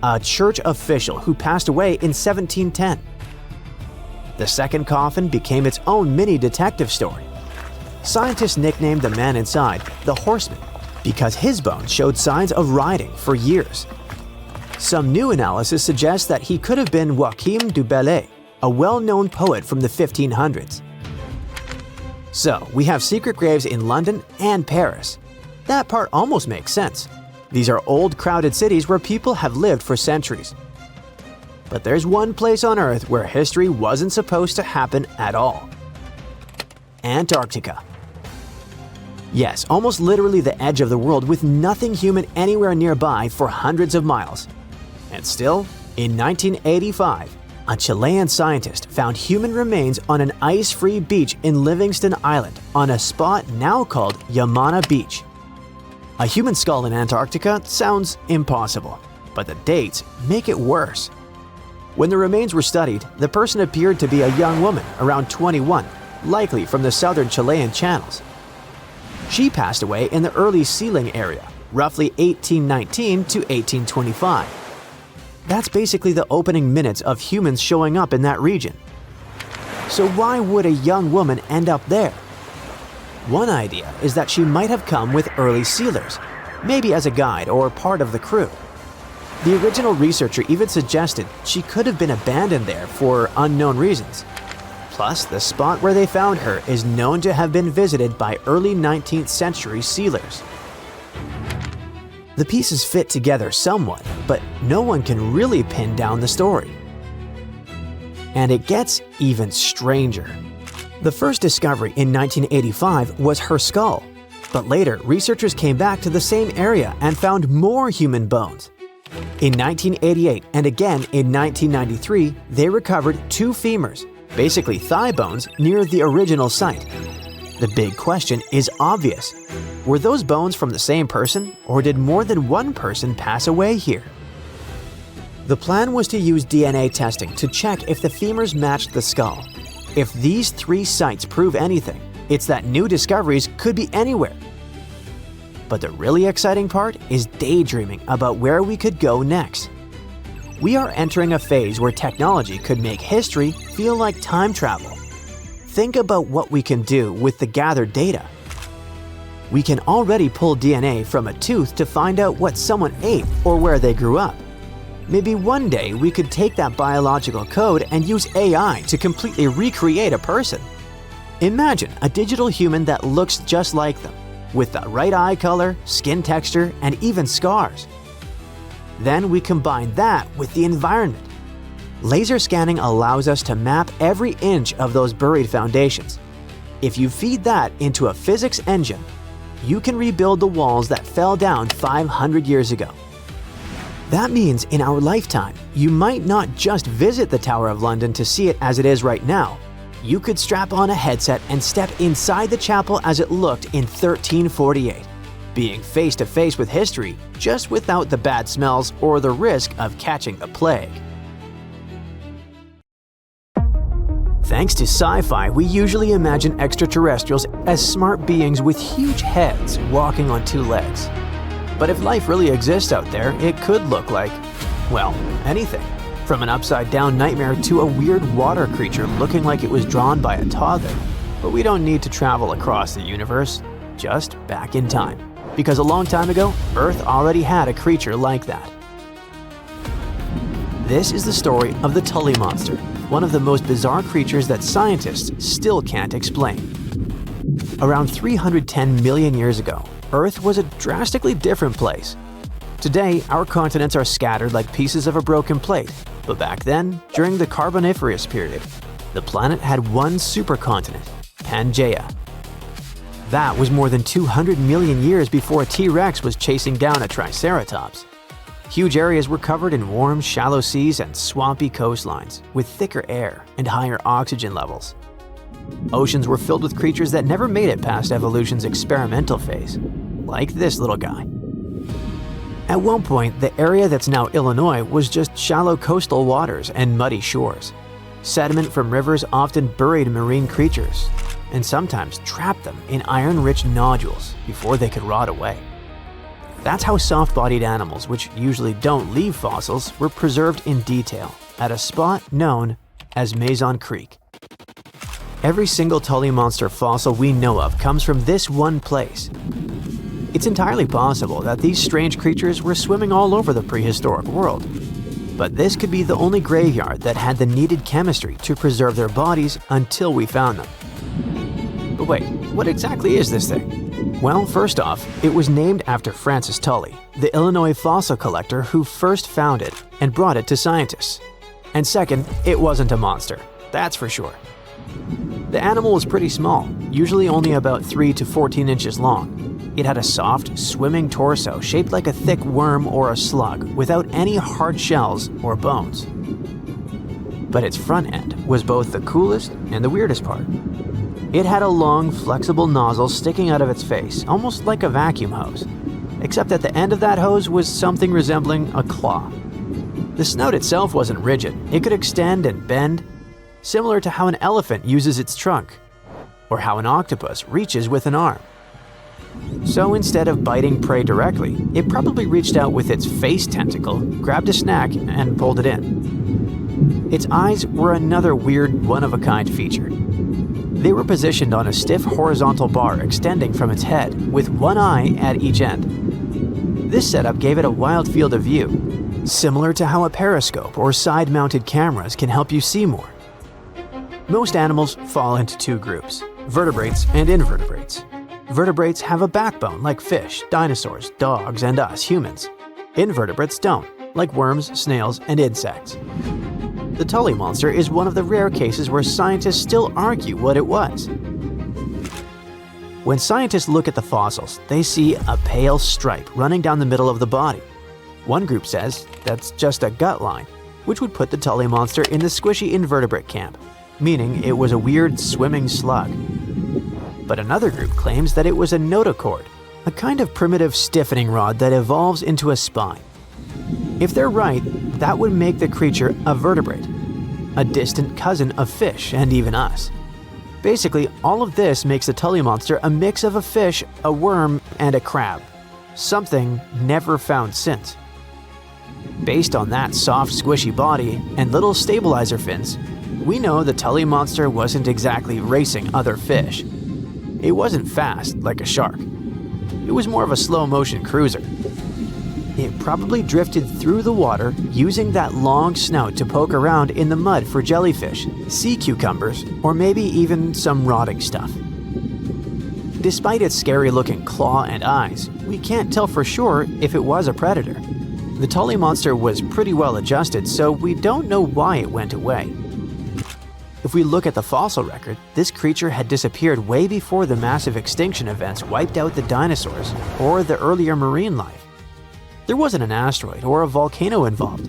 a church official who passed away in 1710. The second coffin became its own mini detective story. Scientists nicknamed the man inside the Horseman because his bones showed signs of riding for years. Some new analysis suggests that he could have been Joachim du Bellay, a well-known poet from the 1500s. So, we have secret graves in London and Paris. That part almost makes sense. These are old, crowded cities where people have lived for centuries. But there's one place on Earth where history wasn't supposed to happen at all. Antarctica. Yes, almost literally the edge of the world with nothing human anywhere nearby for hundreds of miles. And still, in 1985, a Chilean scientist found human remains on an ice-free beach in Livingston Island on a spot now called Yamana Beach. A human skull in Antarctica sounds impossible, but the dates make it worse. When the remains were studied, the person appeared to be a young woman around 21, likely from the southern Chilean channels. She passed away in the early sealing area, roughly 1819 to 1825. That's basically the opening minutes of humans showing up in that region. So why would a young woman end up there? One idea is that she might have come with early sealers, maybe as a guide or part of the crew. The original researcher even suggested she could have been abandoned there for unknown reasons. Plus, the spot where they found her is known to have been visited by early 19th century sealers. The pieces fit together somewhat, but no one can really pin down the story. And it gets even stranger. The first discovery in 1985 was her skull, but later researchers came back to the same area and found more human bones. In 1988 and again in 1993, they recovered 2 femurs, basically thigh bones near the original site. The big question is obvious. Were those bones from the same person, or did more than one person pass away here? The plan was to use DNA testing to check if the femurs matched the skull. If these 3 sites prove anything, it's that new discoveries could be anywhere. But the really exciting part is daydreaming about where we could go next. We are entering a phase where technology could make history feel like time travel. Think about what we can do with the gathered data. We can already pull DNA from a tooth to find out what someone ate or where they grew up. Maybe one day we could take that biological code and use AI to completely recreate a person. Imagine a digital human that looks just like them, with the right eye color, skin texture, and even scars. Then we combine that with the environment. Laser scanning allows us to map every inch of those buried foundations. If you feed that into a physics engine, you can rebuild the walls that fell down 500 years ago. That means in our lifetime, you might not just visit the Tower of London to see it as it is right now. You could strap on a headset and step inside the chapel as it looked in 1348, being face to face with history, just without the bad smells or the risk of catching the plague. Thanks to sci-fi, we usually imagine extraterrestrials as smart beings with huge heads walking on 2 legs. But if life really exists out there, it could look like, well, anything. From an upside-down nightmare to a weird water creature looking like it was drawn by a toddler. But we don't need to travel across the universe, just back in time. Because a long time ago, Earth already had a creature like that. This is the story of the Tully monster, one of the most bizarre creatures that scientists still can't explain. Around 310 million years ago, Earth was a drastically different place. Today, our continents are scattered like pieces of a broken plate, but back then, during the Carboniferous period, the planet had one supercontinent, Pangaea. That was more than 200 million years before a T-Rex was chasing down a Triceratops. Huge areas were covered in warm, shallow seas and swampy coastlines, with thicker air and higher oxygen levels. Oceans were filled with creatures that never made it past evolution's experimental phase, like this little guy. At one point, the area that's now Illinois was just shallow coastal waters and muddy shores. Sediment from rivers often buried marine creatures, and sometimes trapped them in iron-rich nodules before they could rot away. That's how soft-bodied animals, which usually don't leave fossils, were preserved in detail at a spot known as Mason Creek. Every single Tully monster fossil we know of comes from this one place. It's entirely possible that these strange creatures were swimming all over the prehistoric world. But this could be the only graveyard that had the needed chemistry to preserve their bodies until we found them. But wait, what exactly is this thing? Well, first off, it was named after Francis Tully, the Illinois fossil collector who first found it and brought it to scientists. And second, it wasn't a monster, that's for sure. The animal was pretty small, usually only about 3 to 14 inches long. It had a soft, swimming torso shaped like a thick worm or a slug without any hard shells or bones. But its front end was both the coolest and the weirdest part. It had a long, flexible nozzle sticking out of its face, almost like a vacuum hose, except at the end of that hose was something resembling a claw. The snout itself wasn't rigid, it could extend and bend, similar to how an elephant uses its trunk, or how an octopus reaches with an arm. So instead of biting prey directly, it probably reached out with its face tentacle, grabbed a snack, and pulled it in. Its eyes were another weird, one-of-a-kind feature. They were positioned on a stiff horizontal bar extending from its head, with one eye at each end. This setup gave it a wild field of view, similar to how a periscope or side-mounted cameras can help you see more. Most animals fall into 2 groups, vertebrates and invertebrates. Vertebrates have a backbone like fish, dinosaurs, dogs, and us humans. Invertebrates don't, like worms, snails, and insects. The Tully monster is one of the rare cases where scientists still argue what it was. When scientists look at the fossils, they see a pale stripe running down the middle of the body. One group says that's just a gut line, which would put the Tully monster in the squishy invertebrate camp. meaning it was a weird swimming slug. But another group claims that it was a notochord, a kind of primitive stiffening rod that evolves into a spine. If they're right, that would make the creature a vertebrate, a distant cousin of fish and even us. Basically, all of this makes the Tully monster a mix of a fish, a worm, and a crab, something never found since. Based on that soft, squishy body and little stabilizer fins, we know the Tully monster wasn't exactly racing other fish. It wasn't fast like a shark. It was more of a slow-motion cruiser. It probably drifted through the water using that long snout to poke around in the mud for jellyfish, sea cucumbers, or maybe even some rotting stuff. Despite its scary-looking claw and eyes, we can't tell for sure if it was a predator. The Tully monster was pretty well adjusted, so we don't know why it went away. If we look at the fossil record, this creature had disappeared way before the massive extinction events wiped out the dinosaurs or the earlier marine life. There wasn't an asteroid or a volcano involved.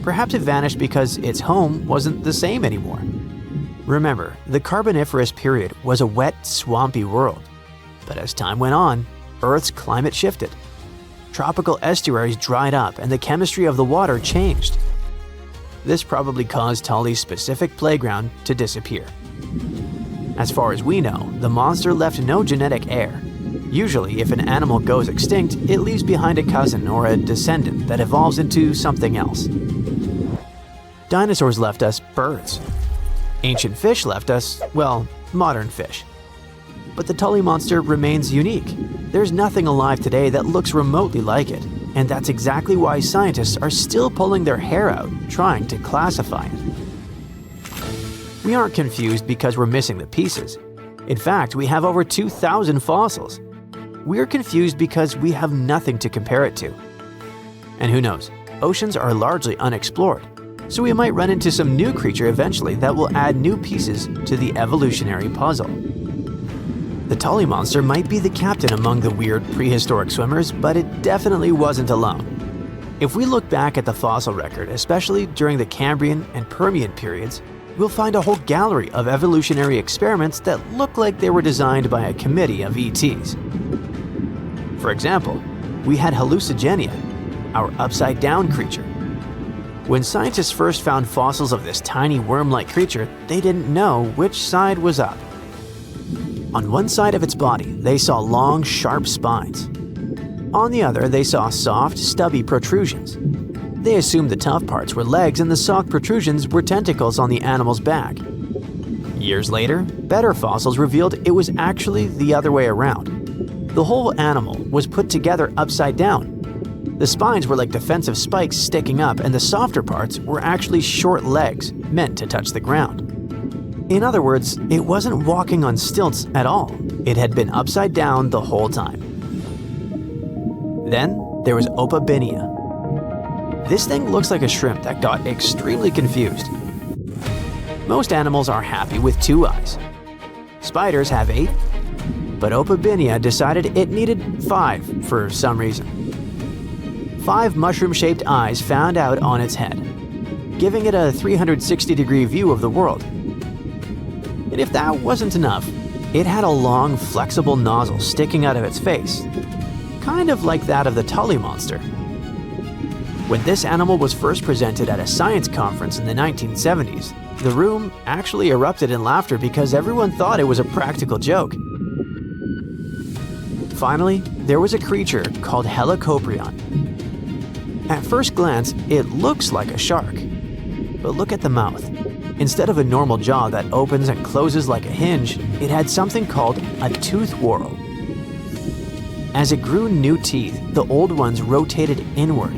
Perhaps it vanished because its home wasn't the same anymore. Remember, the Carboniferous period was a wet, swampy world. But as time went on, Earth's climate shifted. Tropical estuaries dried up and the chemistry of the water changed. This probably caused Tully's specific playground to disappear. As far as we know, the monster left no genetic heir. Usually, if an animal goes extinct, it leaves behind a cousin or a descendant that evolves into something else. Dinosaurs left us birds. Ancient fish left us, well, modern fish. But the Tully monster remains unique. There's nothing alive today that looks remotely like it, and that's exactly why scientists are still pulling their hair out trying to classify it. We aren't confused because we're missing the pieces. In fact, we have over 2,000 fossils. We're confused because we have nothing to compare it to. And who knows, oceans are largely unexplored, so we might run into some new creature eventually that will add new pieces to the evolutionary puzzle. The Tully monster might be the captain among the weird prehistoric swimmers, but it definitely wasn't alone. If we look back at the fossil record, especially during the Cambrian and Permian periods, we'll find a whole gallery of evolutionary experiments that look like they were designed by a committee of ETs. For example, we had hallucigenia, our upside-down creature. When scientists first found fossils of this tiny worm-like creature, they didn't know which side was up. On one side of its body, they saw long, sharp spines. On the other, they saw soft, stubby protrusions. They assumed the tough parts were legs and the soft protrusions were tentacles on the animal's back. Years later, better fossils revealed it was actually the other way around. The whole animal was put together upside down. The spines were like defensive spikes sticking up, and the softer parts were actually short legs meant to touch the ground. In other words, it wasn't walking on stilts at all. It had been upside down the whole time. Then there was Opabinia. This thing looks like a shrimp that got extremely confused. Most animals are happy with 2 eyes. Spiders have 8, but Opabinia decided it needed 5 for some reason. 5 mushroom-shaped eyes found out on its head, giving it a 360-degree view of the world. And if that wasn't enough, it had a long, flexible nozzle sticking out of its face, kind of like that of the Tully monster. When this animal was first presented at a science conference in the 1970s, the room actually erupted in laughter because everyone thought it was a practical joke. Finally, there was a creature called Helicoprion. At first glance, it looks like a shark. But look at the mouth. Instead of a normal jaw that opens and closes like a hinge, it had something called a tooth whorl. As it grew new teeth, the old ones rotated inward,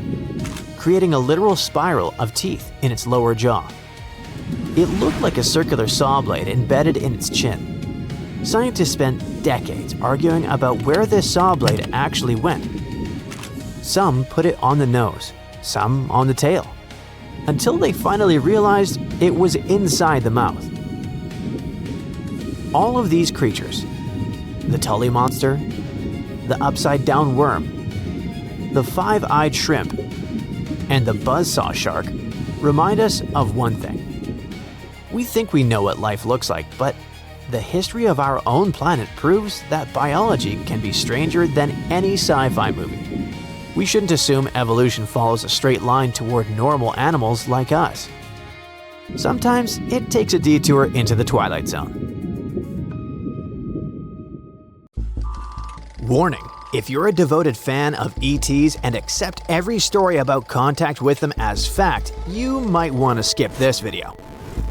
creating a literal spiral of teeth in its lower jaw. It looked like a circular saw blade embedded in its chin. Scientists spent decades arguing about where this saw blade actually went. Some put it on the nose, some on the tail, until they finally realized it was inside the mouth. All of these creatures, the Tully monster, the upside-down worm, the 5-eyed shrimp, and the buzzsaw shark, remind us of one thing. We think we know what life looks like, but the history of our own planet proves that biology can be stranger than any sci-fi movie. We shouldn't assume evolution follows a straight line toward normal animals like us. Sometimes it takes a detour into the Twilight Zone. Warning: if you're a devoted fan of ETs and accept every story about contact with them as fact, you might want to skip this video.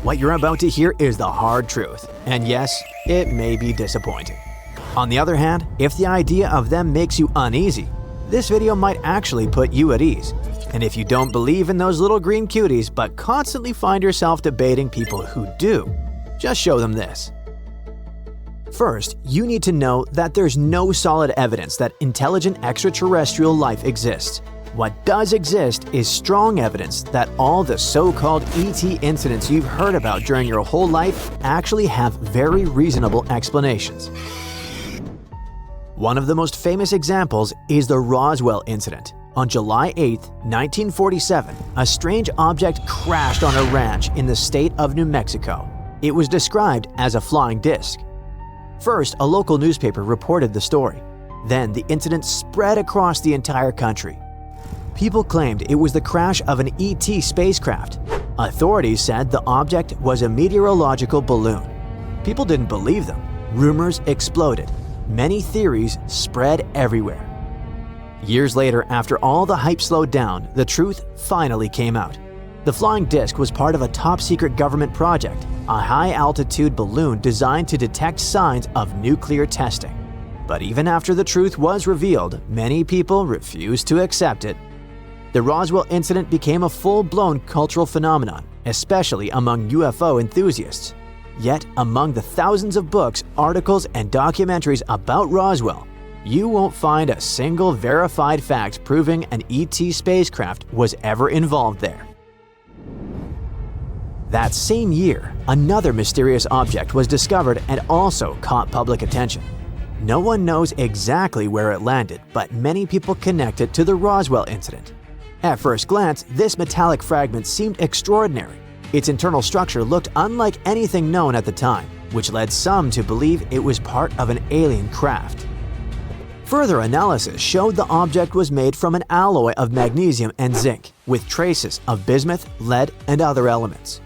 What you're about to hear is the hard truth, and yes, it may be disappointing. On the other hand, if the idea of them makes you uneasy, this video might actually put you at ease. And if you don't believe in those little green cuties but constantly find yourself debating people who do, just show them this. First, you need to know that there's no solid evidence that intelligent extraterrestrial life exists. What does exist is strong evidence that all the so-called ET incidents you've heard about during your whole life actually have very reasonable explanations. One of the most famous examples is the Roswell incident. On July 8, 1947, a strange object crashed on a ranch in the state of New Mexico. It was described as a flying disc. First, a local newspaper reported the story. Then the incident spread across the entire country. People claimed it was the crash of an ET spacecraft. Authorities said the object was a meteorological balloon. People didn't believe them. Rumors exploded. Many theories spread everywhere. Years later, after all the hype slowed down, the truth finally came out. The flying disc was part of a top-secret government project, a high-altitude balloon designed to detect signs of nuclear testing. But even after the truth was revealed, many people refused to accept it. The Roswell incident became a full-blown cultural phenomenon, especially among UFO enthusiasts. Yet, among the thousands of books, articles, and documentaries about Roswell, you won't find a single verified fact proving an ET spacecraft was ever involved there. That same year, another mysterious object was discovered and also caught public attention. No one knows exactly where it landed, but many people connect it to the Roswell incident. At first glance, this metallic fragment seemed extraordinary. Its internal structure looked unlike anything known at the time, which led some to believe it was part of an alien craft. Further analysis showed the object was made from an alloy of magnesium and zinc, with traces of bismuth, lead, and other elements.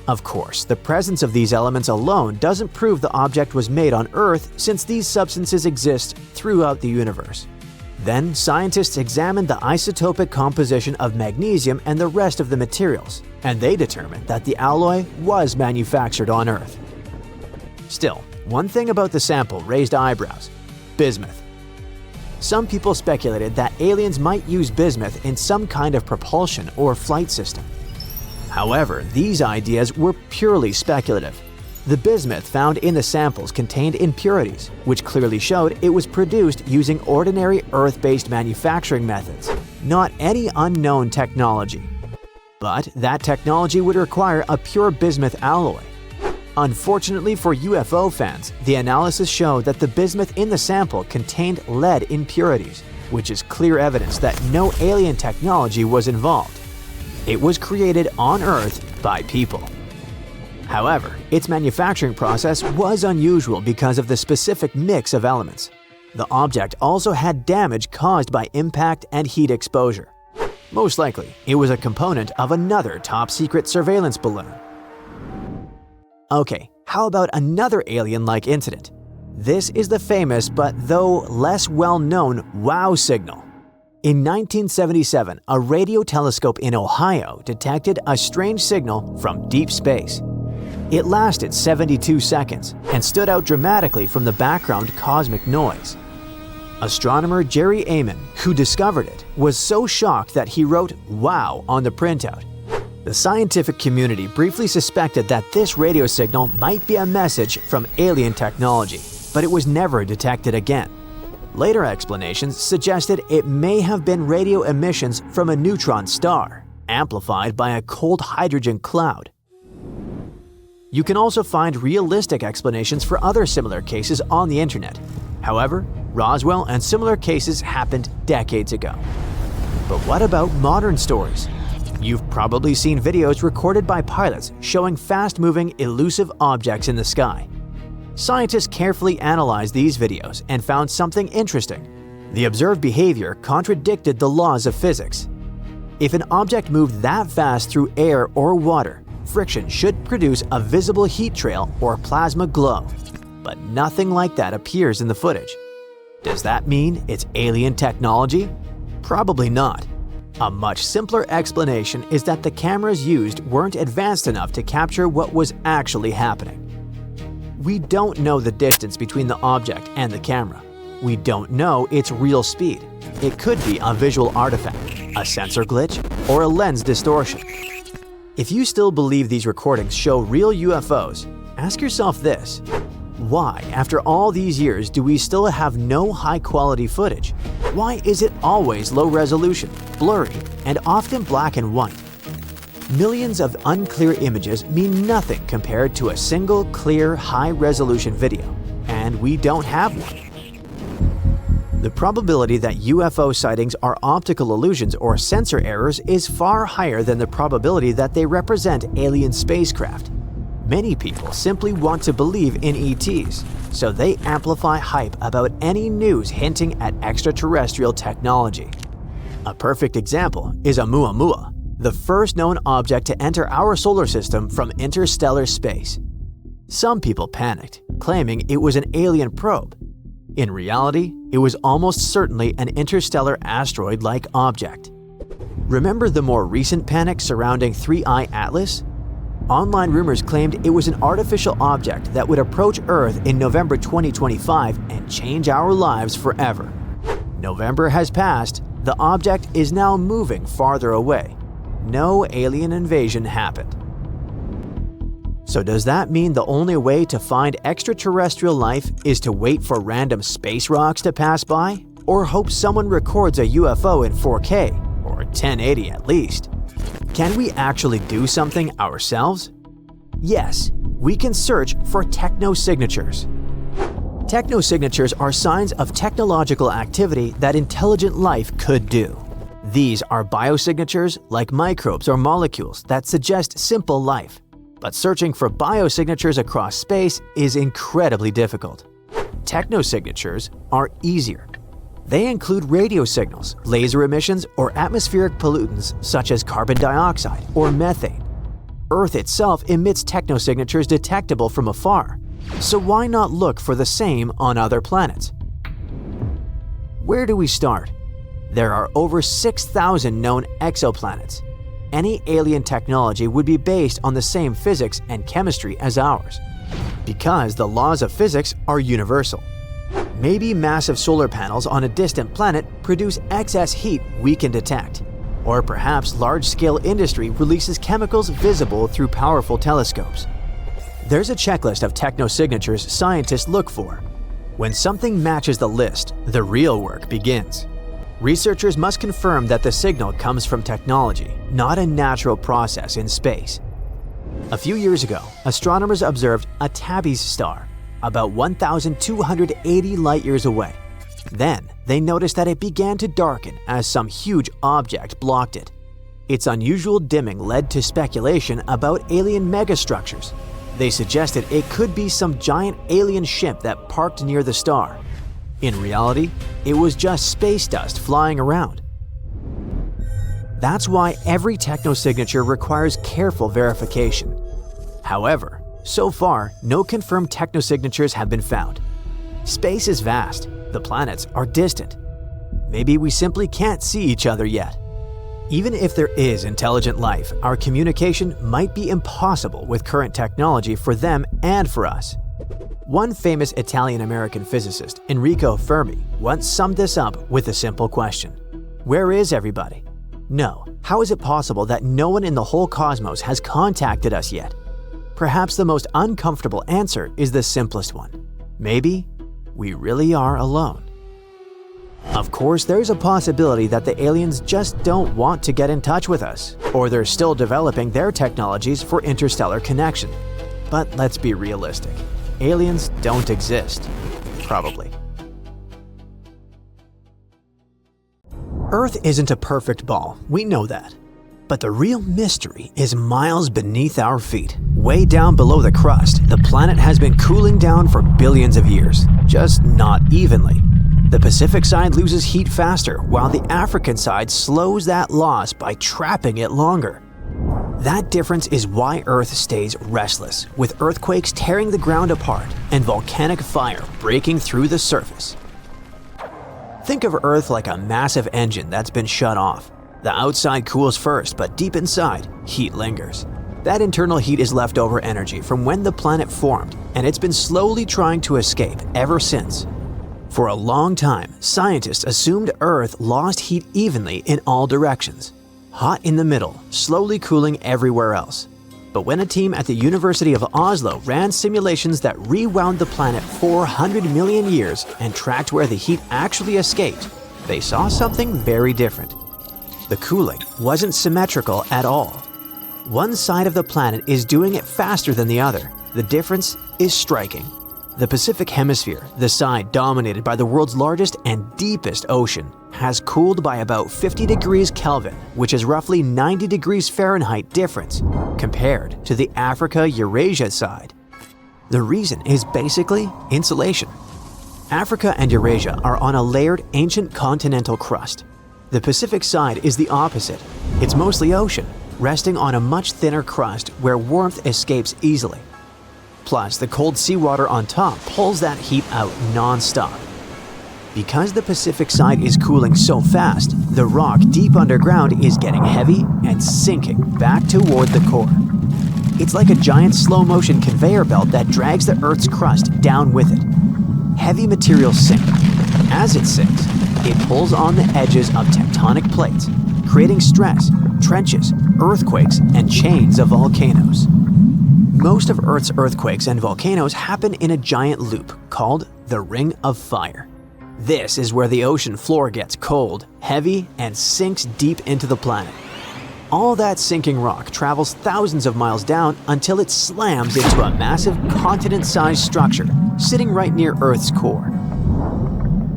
Of course, the presence of these elements alone doesn't prove the object was made on Earth, since these substances exist throughout the universe. Then, scientists examined the isotopic composition of magnesium and the rest of the materials, and they determined that the alloy was manufactured on Earth. Still, one thing about the sample raised eyebrows: bismuth. Some people speculated that aliens might use bismuth in some kind of propulsion or flight system. However, these ideas were purely speculative. The bismuth found in the samples contained impurities, which clearly showed it was produced using ordinary Earth-based manufacturing methods, not any unknown technology. But that technology would require a pure bismuth alloy. Unfortunately for UFO fans, the analysis showed that the bismuth in the sample contained lead impurities, which is clear evidence that no alien technology was involved. It was created on Earth by people. However, its manufacturing process was unusual because of the specific mix of elements. The object also had damage caused by impact and heat exposure. Most likely, it was a component of another top-secret surveillance balloon. Okay, how about another alien-like incident? This is the famous but though less well-known WOW signal. In 1977, a radio telescope in Ohio detected a strange signal from deep space. It lasted 72 seconds and stood out dramatically from the background cosmic noise. Astronomer Jerry Amon, who discovered it, was so shocked that he wrote "Wow" on the printout. The scientific community briefly suspected that this radio signal might be a message from alien technology, but it was never detected again. Later explanations suggested it may have been radio emissions from a neutron star, amplified by a cold hydrogen cloud. You can also find realistic explanations for other similar cases on the internet. However, Roswell and similar cases happened decades ago. But what about modern stories? You've probably seen videos recorded by pilots showing fast-moving, elusive objects in the sky. Scientists carefully analyzed these videos and found something interesting. The observed behavior contradicted the laws of physics. If an object moved that fast through air or water, friction should produce a visible heat trail or plasma glow. But nothing like that appears in the footage. Does that mean it's alien technology? Probably not. A much simpler explanation is that the cameras used weren't advanced enough to capture what was actually happening. We don't know the distance between the object and the camera. We don't know its real speed. It could be a visual artifact, a sensor glitch, or a lens distortion. If you still believe these recordings show real UFOs, ask yourself this: why, after all these years, do we still have no high-quality footage? Why is it always low resolution, blurry, and often black and white? Millions of unclear images mean nothing compared to a single, clear, high-resolution video, and we don't have one. The probability that UFO sightings are optical illusions or sensor errors is far higher than the probability that they represent alien spacecraft. Many people simply want to believe in ETs, so they amplify hype about any news hinting at extraterrestrial technology. A perfect example is Oumuamua, the first known object to enter our solar system from interstellar space. Some people panicked, claiming it was an alien probe. In reality, it was almost certainly an interstellar asteroid-like object. Remember the more recent panic surrounding 3I Atlas? Online rumors claimed it was an artificial object that would approach Earth in November 2025 and change our lives forever. November has passed, the object is now moving farther away. No alien invasion happened. So does that mean the only way to find extraterrestrial life is to wait for random space rocks to pass by? Or hope someone records a UFO in 4K, or 1080 at least? Can we actually do something ourselves? Yes, we can search for technosignatures. Technosignatures are signs of technological activity that intelligent life could do. These are biosignatures like microbes or molecules that suggest simple life. But searching for biosignatures across space is incredibly difficult. Technosignatures are easier. They include radio signals, laser emissions, or atmospheric pollutants such as carbon dioxide or methane. Earth itself emits technosignatures detectable from afar, so why not look for the same on other planets? Where do we start? There are over 6,000 known exoplanets. Any alien technology would be based on the same physics and chemistry as ours, because the laws of physics are universal. Maybe massive solar panels on a distant planet produce excess heat we can detect, or perhaps large-scale industry releases chemicals visible through powerful telescopes. There's a checklist of technosignatures scientists look for. When something matches the list, the real work begins. Researchers must confirm that the signal comes from technology, not a natural process in space. A few years ago, astronomers observed a Tabby's star, about 1,280 light-years away. Then, they noticed that it began to darken as some huge object blocked it. Its unusual dimming led to speculation about alien megastructures. They suggested it could be some giant alien ship that parked near the star. In reality, it was just space dust flying around. That's why every technosignature requires careful verification. However, so far, no confirmed technosignatures have been found. Space is vast, the planets are distant. Maybe we simply can't see each other yet. Even if there is intelligent life, our communication might be impossible with current technology for them and for us. One famous Italian-American physicist, Enrico Fermi, once summed this up with a simple question: where is everybody? No, how is it possible that no one in the whole cosmos has contacted us yet? Perhaps the most uncomfortable answer is the simplest one. Maybe we really are alone. Of course, there's a possibility that the aliens just don't want to get in touch with us, or they're still developing their technologies for interstellar connection. But let's be realistic. Aliens don't exist. Probably. Earth isn't a perfect ball, we know that. But the real mystery is miles beneath our feet. Way down below the crust, the planet has been cooling down for billions of years, just not evenly. The Pacific side loses heat faster, while the African side slows that loss by trapping it longer. That difference is why Earth stays restless, with earthquakes tearing the ground apart and volcanic fire breaking through the surface. Think of Earth like a massive engine that's been shut off. The outside cools first, but deep inside, heat lingers. That internal heat is leftover energy from when the planet formed, and it's been slowly trying to escape ever since. For a long time, scientists assumed Earth lost heat evenly in all directions. Hot in the middle, slowly cooling everywhere else. But when a team at the University of Oslo ran simulations that rewound the planet 400 million years and tracked where the heat actually escaped, they saw something very different. The cooling wasn't symmetrical at all. One side of the planet is doing it faster than the other. The difference is striking. The Pacific Hemisphere, the side dominated by the world's largest and deepest ocean, has cooled by about 50 degrees Kelvin, which is roughly 90 degrees Fahrenheit difference, compared to the Africa-Eurasia side. The reason is basically insulation. Africa and Eurasia are on a layered ancient continental crust. The Pacific side is the opposite. It's mostly ocean, resting on a much thinner crust where warmth escapes easily. Plus, the cold seawater on top pulls that heat out non-stop. Because the Pacific side is cooling so fast, the rock deep underground is getting heavy and sinking back toward the core. It's like a giant slow-motion conveyor belt that drags the Earth's crust down with it. Heavy materials sink. As it sinks, it pulls on the edges of tectonic plates, creating stress, trenches, earthquakes, and chains of volcanoes. Most of Earth's earthquakes and volcanoes happen in a giant loop called the Ring of Fire. This is where the ocean floor gets cold, heavy, and sinks deep into the planet. All that sinking rock travels thousands of miles down until it slams into a massive continent-sized structure sitting right near Earth's core.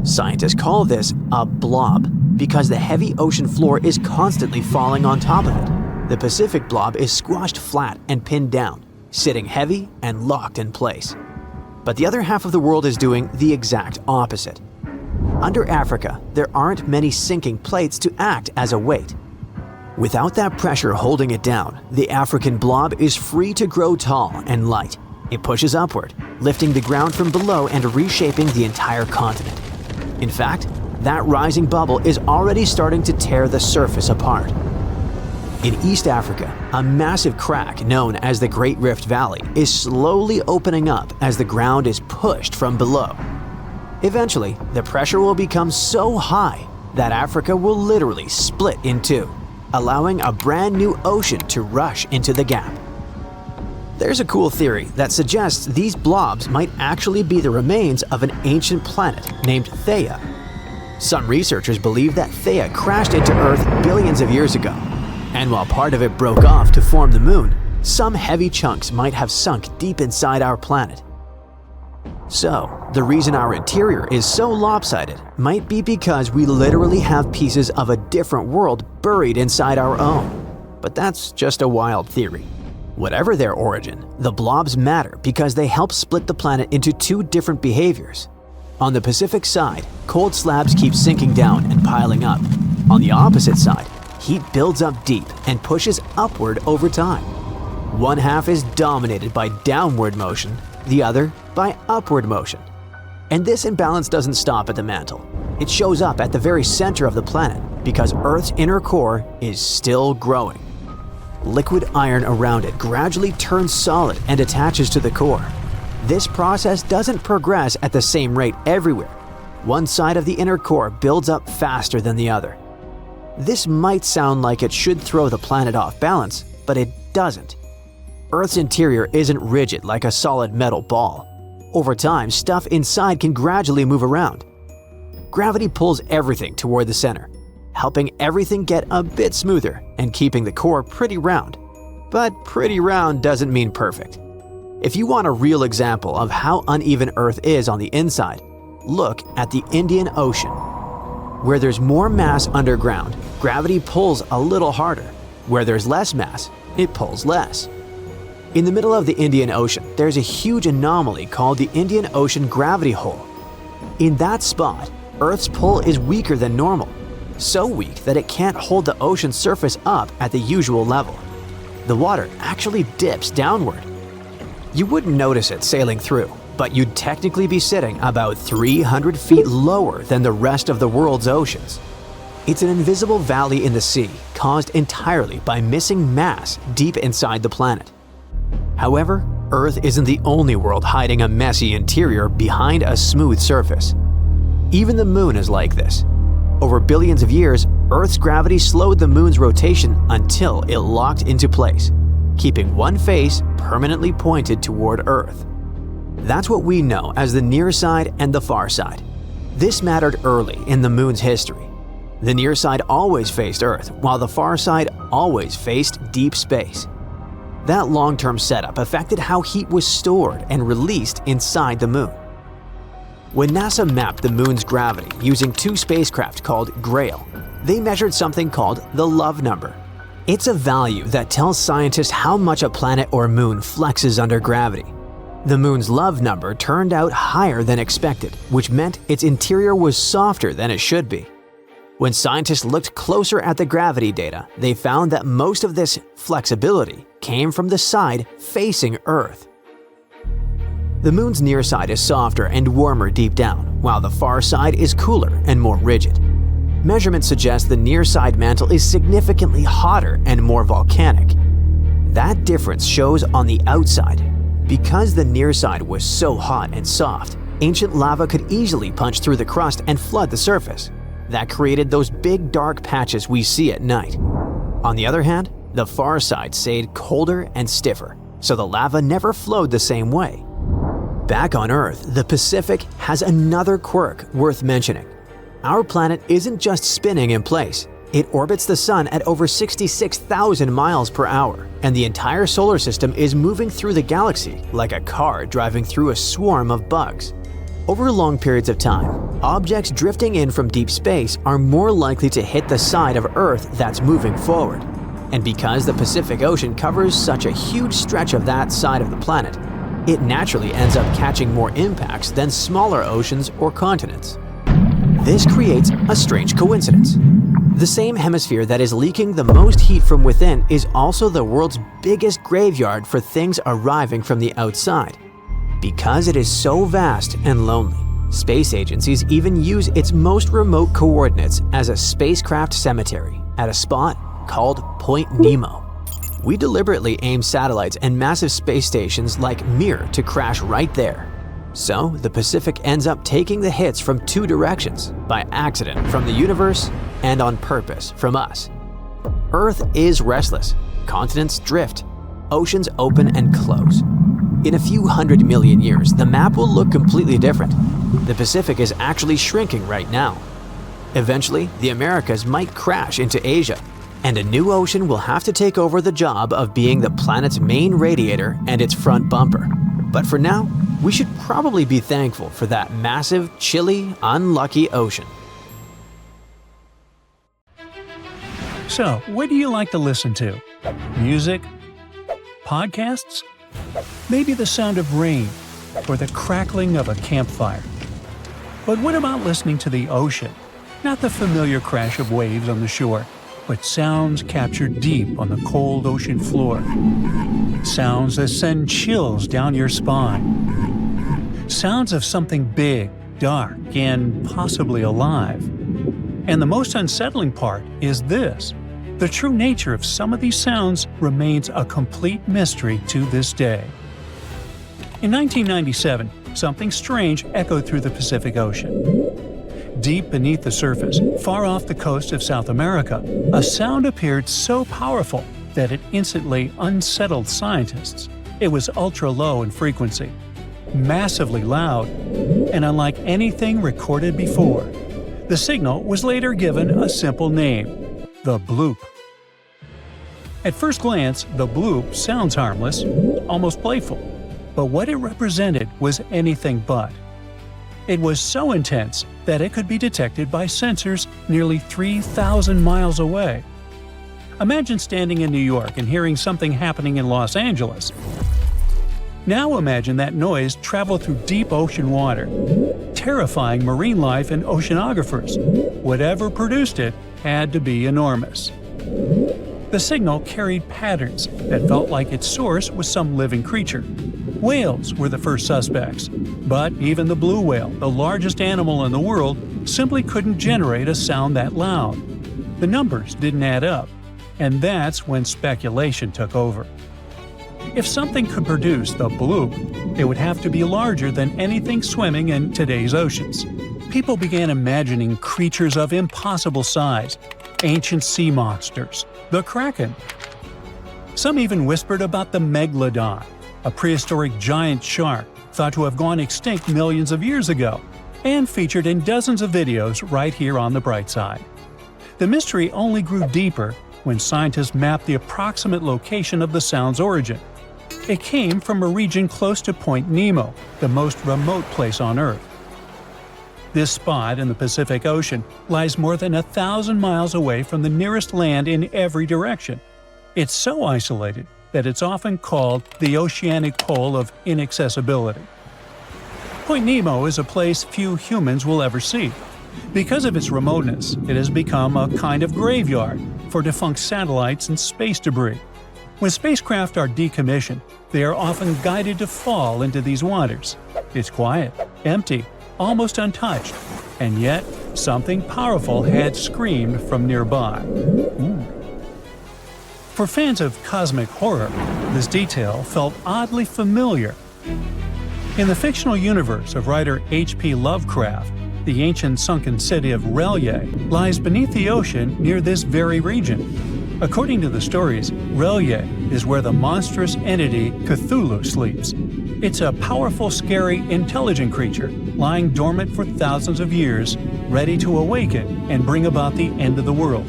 Scientists call this a blob because the heavy ocean floor is constantly falling on top of it. The Pacific blob is squashed flat and pinned down, sitting heavy and locked in place. But the other half of the world is doing the exact opposite. Under Africa, there aren't many sinking plates to act as a weight. Without that pressure holding it down, the African blob is free to grow tall and light. It pushes upward, lifting the ground from below and reshaping the entire continent. In fact, that rising bubble is already starting to tear the surface apart. In East Africa, a massive crack known as the Great Rift Valley is slowly opening up as the ground is pushed from below. Eventually, the pressure will become so high that Africa will literally split in two, allowing a brand new ocean to rush into the gap. There's a cool theory that suggests these blobs might actually be the remains of an ancient planet named Theia. Some researchers believe that Theia crashed into Earth billions of years ago, and while part of it broke off to form the moon, some heavy chunks might have sunk deep inside our planet. So, the reason our interior is so lopsided might be because we literally have pieces of a different world buried inside our own. But that's just a wild theory. Whatever their origin, the blobs matter because they help split the planet into two different behaviors. On the Pacific side, cold slabs keep sinking down and piling up. On the opposite side, heat builds up deep and pushes upward over time. One half is dominated by downward motion, the other by upward motion. And this imbalance doesn't stop at the mantle. It shows up at the very center of the planet because Earth's inner core is still growing. Liquid iron around it gradually turns solid and attaches to the core. This process doesn't progress at the same rate everywhere. One side of the inner core builds up faster than the other. This might sound like it should throw the planet off balance, but it doesn't. Earth's interior isn't rigid like a solid metal ball. Over time, stuff inside can gradually move around. Gravity pulls everything toward the center, helping everything get a bit smoother and keeping the core pretty round. But pretty round doesn't mean perfect. If you want a real example of how uneven Earth is on the inside, look at the Indian Ocean. Where there's more mass underground, gravity pulls a little harder. Where there's less mass, it pulls less. In the middle of the Indian Ocean, there's a huge anomaly called the Indian Ocean Gravity Hole. In that spot, Earth's pull is weaker than normal, so weak that it can't hold the ocean's surface up at the usual level. The water actually dips downward. You wouldn't notice it sailing through, but you'd technically be sitting about 300 feet lower than the rest of the world's oceans. It's an invisible valley in the sea caused entirely by missing mass deep inside the planet. However, Earth isn't the only world hiding a messy interior behind a smooth surface. Even the Moon is like this. Over billions of years, Earth's gravity slowed the Moon's rotation until it locked into place, keeping one face permanently pointed toward Earth. That's what we know as the near side and the far side. This mattered early in the Moon's history. The near side always faced Earth, while the far side always faced deep space. That long-term setup affected how heat was stored and released inside the Moon. When NASA mapped the Moon's gravity using two spacecraft called GRAIL, they measured something called the love number. It's a value that tells scientists how much a planet or moon flexes under gravity. The Moon's love number turned out higher than expected, which meant its interior was softer than it should be. When scientists looked closer at the gravity data, they found that most of this flexibility came from the side facing Earth. The Moon's near side is softer and warmer deep down, while the far side is cooler and more rigid. Measurements suggest the near side mantle is significantly hotter and more volcanic. That difference shows on the outside. Because the near side was so hot and soft, ancient lava could easily punch through the crust and flood the surface. That created those big dark patches we see at night. On the other hand, the far side stayed colder and stiffer, so the lava never flowed the same way. Back on Earth, the Pacific has another quirk worth mentioning. Our planet isn't just spinning in place. It orbits the Sun at over 66,000 miles per hour, and the entire solar system is moving through the galaxy like a car driving through a swarm of bugs. Over long periods of time, objects drifting in from deep space are more likely to hit the side of Earth that's moving forward. And because the Pacific Ocean covers such a huge stretch of that side of the planet, it naturally ends up catching more impacts than smaller oceans or continents. This creates a strange coincidence. The same hemisphere that is leaking the most heat from within is also the world's biggest graveyard for things arriving from the outside. Because it is so vast and lonely, space agencies even use its most remote coordinates as a spacecraft cemetery at a spot called Point Nemo. We deliberately aim satellites and massive space stations like Mir to crash right there. So, the Pacific ends up taking the hits from two directions, by accident from the universe and on purpose from us. Earth is restless, continents drift, oceans open and close. In a few 100 million years, the map will look completely different. The Pacific is actually shrinking right now. Eventually, the Americas might crash into Asia, and a new ocean will have to take over the job of being the planet's main radiator and its front bumper. But for now, we should probably be thankful for that massive, chilly, unlucky ocean. So, what do you like to listen to? Music? Podcasts? Maybe the sound of rain or the crackling of a campfire. But what about listening to the ocean? Not the familiar crash of waves on the shore, but sounds captured deep on the cold ocean floor. Sounds that send chills down your spine. Sounds of something big, dark, and possibly alive. And the most unsettling part is this. The true nature of some of these sounds remains a complete mystery to this day. In 1997, something strange echoed through the Pacific Ocean. Deep beneath the surface, far off the coast of South America, a sound appeared so powerful that it instantly unsettled scientists. It was ultra-low in frequency, massively loud, and unlike anything recorded before. The signal was later given a simple name: the bloop. At first glance, the bloop sounds harmless, almost playful, but what it represented was anything but. It was so intense that it could be detected by sensors nearly 3,000 miles away. Imagine standing in New York and hearing something happening in Los Angeles. Now imagine that noise traveled through deep ocean water, terrifying marine life and oceanographers. Whatever produced it had to be enormous. The signal carried patterns that felt like its source was some living creature. Whales were the first suspects, but even the blue whale, the largest animal in the world, simply couldn't generate a sound that loud. The numbers didn't add up, and that's when speculation took over. If something could produce the bloop, it would have to be larger than anything swimming in today's oceans. People began imagining creatures of impossible size, ancient sea monsters, the kraken. Some even whispered about the megalodon, a prehistoric giant shark thought to have gone extinct millions of years ago, and featured in dozens of videos right here on the bright side. The mystery only grew deeper when scientists mapped the approximate location of the sound's origin. It came from a region close to Point Nemo, the most remote place on Earth. This spot in the Pacific Ocean lies more than 1,000 miles away from the nearest land in every direction. It's so isolated that it's often called the oceanic pole of inaccessibility. Point Nemo is a place few humans will ever see. Because of its remoteness, it has become a kind of graveyard for defunct satellites and space debris. When spacecraft are decommissioned, they are often guided to fall into these waters. It's quiet, empty, almost untouched, and yet something powerful had screamed from nearby. For fans of cosmic horror, this detail felt oddly familiar. In the fictional universe of writer H.P. Lovecraft, the ancient sunken city of R'lyeh lies beneath the ocean near this very region. According to the stories, R'lyeh is where the monstrous entity Cthulhu sleeps. It's a powerful, scary, intelligent creature, lying dormant for thousands of years, ready to awaken and bring about the end of the world.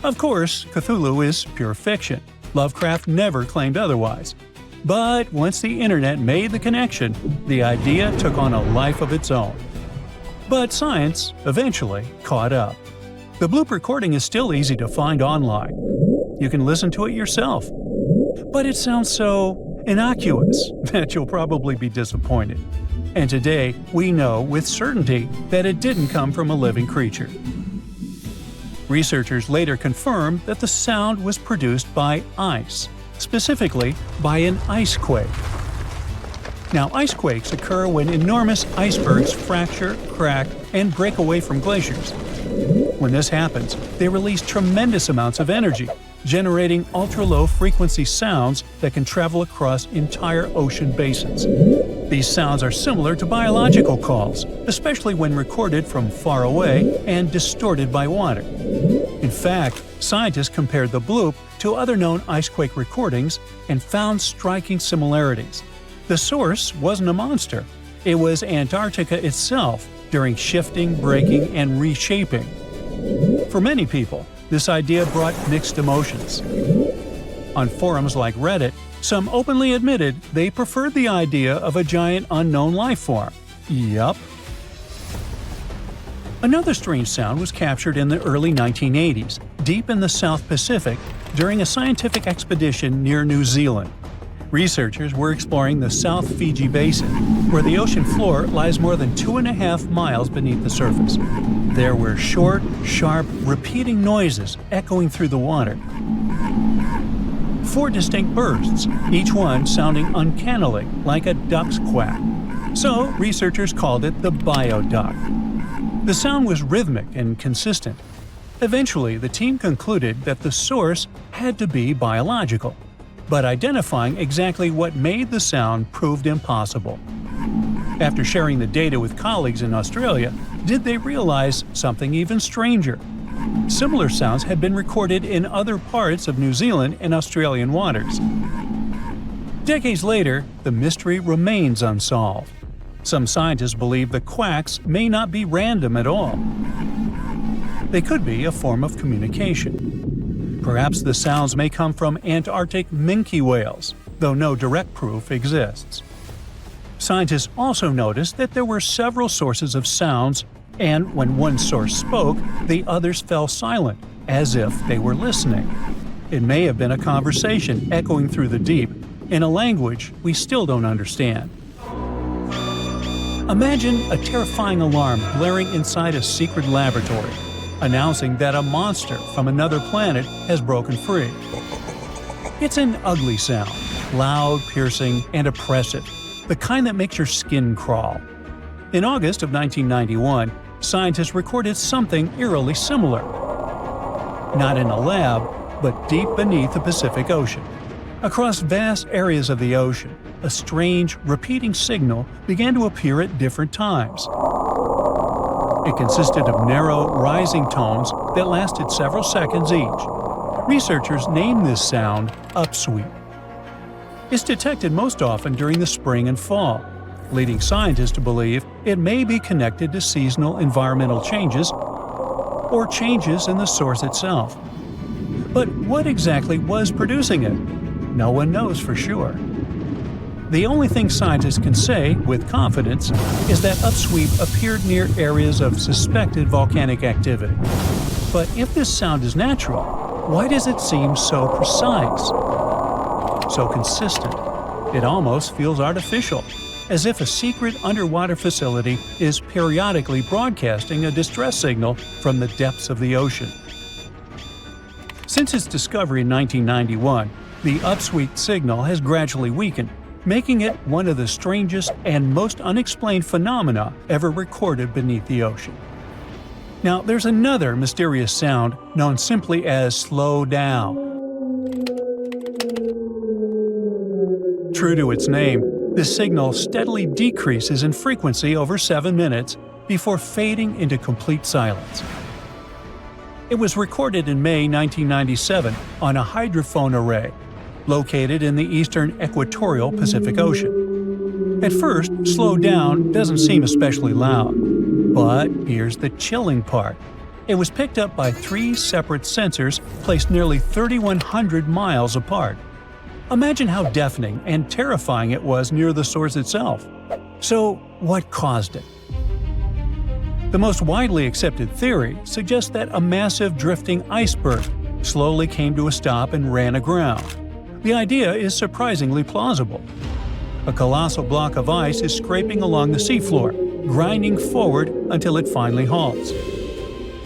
Of course, Cthulhu is pure fiction. Lovecraft never claimed otherwise. But once the internet made the connection, the idea took on a life of its own. But science eventually caught up. The bloop recording is still easy to find online. You can listen to it yourself. But it sounds so innocuous that you'll probably be disappointed. And today, we know with certainty that it didn't come from a living creature. Researchers later confirmed that the sound was produced by ice, specifically by an ice quake. Now, ice quakes occur when enormous icebergs fracture, crack, and break away from glaciers. When this happens, they release tremendous amounts of energy, generating ultra-low frequency sounds that can travel across entire ocean basins. These sounds are similar to biological calls, especially when recorded from far away and distorted by water. In fact, scientists compared the bloop to other known icequake recordings and found striking similarities. The source wasn't a monster. It was Antarctica itself during shifting, breaking, and reshaping. For many people, this idea brought mixed emotions. On forums like Reddit, some openly admitted they preferred the idea of a giant unknown life form. Yup. Another strange sound was captured in the early 1980s, deep in the South Pacific, during a scientific expedition near New Zealand. Researchers were exploring the South Fiji Basin, where the ocean floor lies more than 2.5 miles beneath the surface. There were short, sharp, repeating noises echoing through the water. 4 distinct bursts, each one sounding uncannily like a duck's quack. So researchers called it the bioduck. The sound was rhythmic and consistent. Eventually, the team concluded that the source had to be biological, but identifying exactly what made the sound proved impossible. After sharing the data with colleagues in Australia, did they realize something even stranger? Similar sounds had been recorded in other parts of New Zealand and Australian waters. Decades later, the mystery remains unsolved. Some scientists believe the quacks may not be random at all. They could be a form of communication. Perhaps the sounds may come from Antarctic minke whales, though no direct proof exists. Scientists also noticed that there were several sources of sounds, and when one source spoke, the others fell silent, as if they were listening. It may have been a conversation echoing through the deep in a language we still don't understand. Imagine a terrifying alarm blaring inside a secret laboratory, announcing that a monster from another planet has broken free. It's an ugly sound, loud, piercing, and oppressive, the kind that makes your skin crawl. In August of 1991, scientists recorded something eerily similar. Not in a lab, but deep beneath the Pacific Ocean. Across vast areas of the ocean, a strange, repeating signal began to appear at different times. It consisted of narrow, rising tones that lasted several seconds each. Researchers named this sound upsweep. It's detected most often during the spring and fall, leading scientists to believe it may be connected to seasonal environmental changes or changes in the source itself. But what exactly was producing it? No one knows for sure. The only thing scientists can say with confidence is that upsweep appeared near areas of suspected volcanic activity. But if this sound is natural, why does it seem so precise, so consistent? It almost feels artificial, as if a secret underwater facility is periodically broadcasting a distress signal from the depths of the ocean. Since its discovery in 1991, the upsweep signal has gradually weakened, making it one of the strangest and most unexplained phenomena ever recorded beneath the ocean. Now, there's another mysterious sound known simply as slow down. True to its name, this signal steadily decreases in frequency over 7 minutes before fading into complete silence. It was recorded in May 1997 on a hydrophone array located in the eastern equatorial Pacific Ocean. At first, slow down doesn't seem especially loud. But here's the chilling part. It was picked up by 3 separate sensors placed nearly 3,100 miles apart. Imagine how deafening and terrifying it was near the source itself. So, what caused it? The most widely accepted theory suggests that a massive drifting iceberg slowly came to a stop and ran aground. The idea is surprisingly plausible. A colossal block of ice is scraping along the seafloor, grinding forward until it finally halts.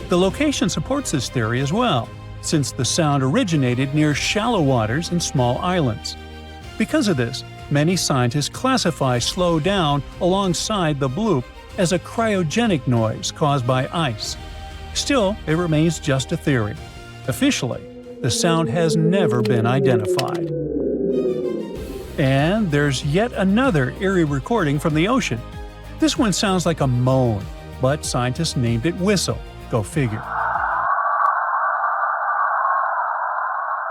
The location supports this theory as well, since the sound originated near shallow waters and small islands. Because of this, many scientists classify slow down alongside the bloop as a cryogenic noise caused by ice. Still, it remains just a theory. Officially, the sound has never been identified. And there's yet another eerie recording from the ocean. This one sounds like a moan, but scientists named it whistle. Go figure.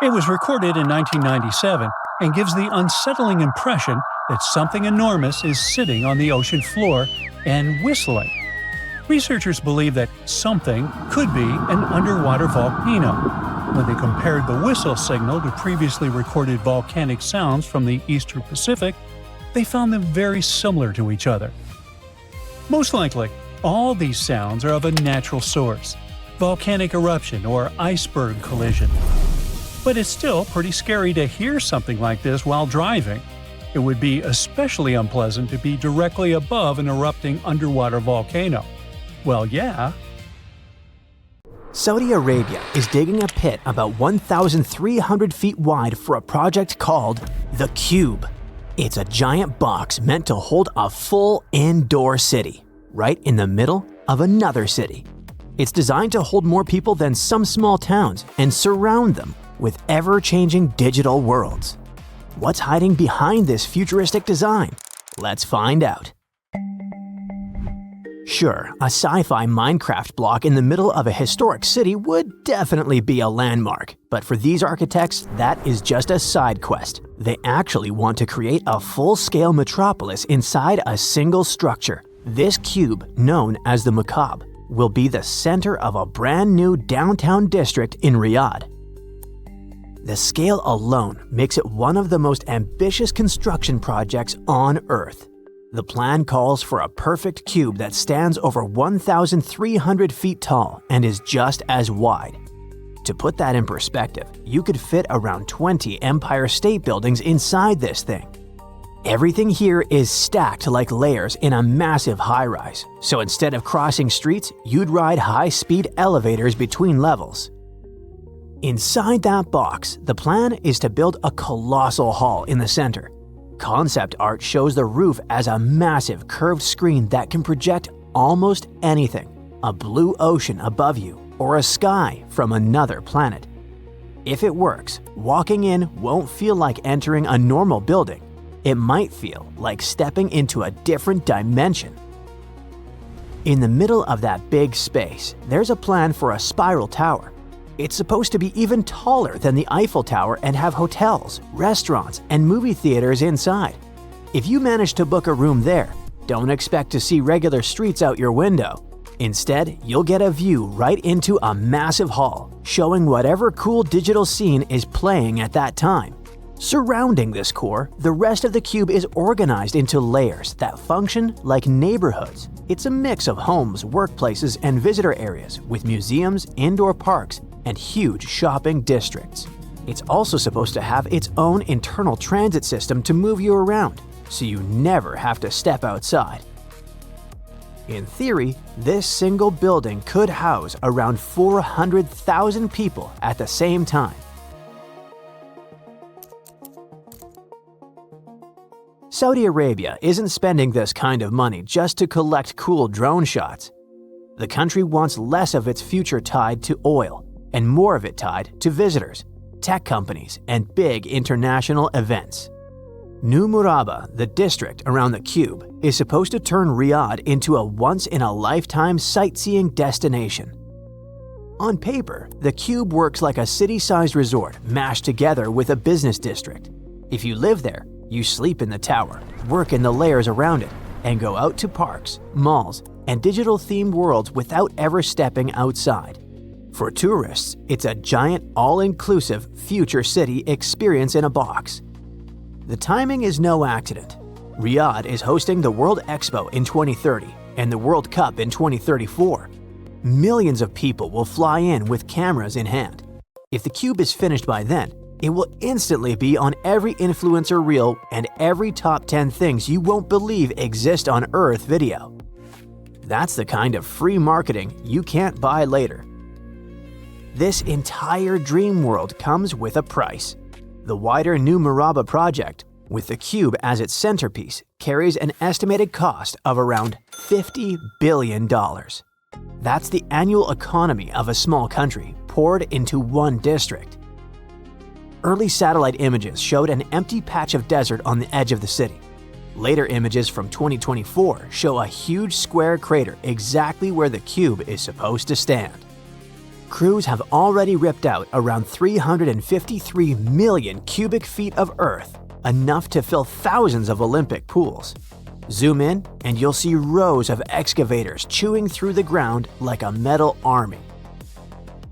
It was recorded in 1997 and gives the unsettling impression that something enormous is sitting on the ocean floor and whistling. Researchers believe that something could be an underwater volcano. When they compared the whistle signal to previously recorded volcanic sounds from the Eastern Pacific, they found them very similar to each other. Most likely, all these sounds are of a natural source, volcanic eruption or iceberg collision. But it's still pretty scary to hear something like this while driving. It would be especially unpleasant to be directly above an erupting underwater volcano. Well, yeah. Saudi Arabia is digging a pit about 1,300 feet wide for a project called The Cube. It's a giant box meant to hold a full indoor city, right in the middle of another city. It's designed to hold more people than some small towns and surround them with ever-changing digital worlds. What's hiding behind this futuristic design? Let's find out. Sure, a sci-fi Minecraft block in the middle of a historic city would definitely be a landmark, but for these architects, that is just a side quest. They actually want to create a full-scale metropolis inside a single structure. This cube, known as the Macabre, will be the center of a brand new downtown district in Riyadh. The scale alone makes it one of the most ambitious construction projects on Earth. The plan calls for a perfect cube that stands over 1,300 feet tall and is just as wide. To put that in perspective, you could fit around 20 Empire State Buildings inside this thing. Everything here is stacked like layers in a massive high-rise, so instead of crossing streets, you'd ride high-speed elevators between levels. Inside that box, the plan is to build a colossal hall in the center. Concept art shows the roof as a massive curved screen that can project almost anything, a blue ocean above you or a sky from another planet. If it works, walking in won't feel like entering a normal building. It might feel like stepping into a different dimension. In the middle of that big space, there's a plan for a spiral tower. It's supposed to be even taller than the Eiffel Tower and have hotels, restaurants, and movie theaters inside. If you manage to book a room there, don't expect to see regular streets out your window. Instead, you'll get a view right into a massive hall, showing whatever cool digital scene is playing at that time. Surrounding this core, the rest of the cube is organized into layers that function like neighborhoods. It's a mix of homes, workplaces, and visitor areas with museums, indoor parks, and huge shopping districts. It's also supposed to have its own internal transit system to move you around, so you never have to step outside. In theory, this single building could house around 400,000 people at the same time. Saudi Arabia isn't spending this kind of money just to collect cool drone shots. The country wants less of its future tied to oil and more of it tied to visitors, tech companies, and big international events. New Murabba, the district around the cube, is supposed to turn Riyadh into a once-in-a-lifetime sightseeing destination. On paper, the cube works like a city-sized resort mashed together with a business district. If you live there, you sleep in the tower, work in the layers around it, and go out to parks, malls, and digital-themed worlds without ever stepping outside. For tourists, it's a giant, all-inclusive future city experience in a box. The timing is no accident. Riyadh is hosting the World Expo in 2030 and the World Cup in 2034. Millions of people will fly in with cameras in hand. If the cube is finished by then, it will instantly be on every influencer reel and every top 10 things you won't believe exist on Earth video. That's the kind of free marketing you can't buy later. This entire dream world comes with a price. The wider New Murabba project, with the cube as its centerpiece, carries an estimated cost of around $50 billion. That's the annual economy of a small country poured into one district. Early satellite images showed an empty patch of desert on the edge of the city. Later images from 2024 show a huge square crater exactly where the cube is supposed to stand. Crews have already ripped out around 353 million cubic feet of earth, enough to fill thousands of Olympic pools. Zoom in and you'll see rows of excavators chewing through the ground like a metal army.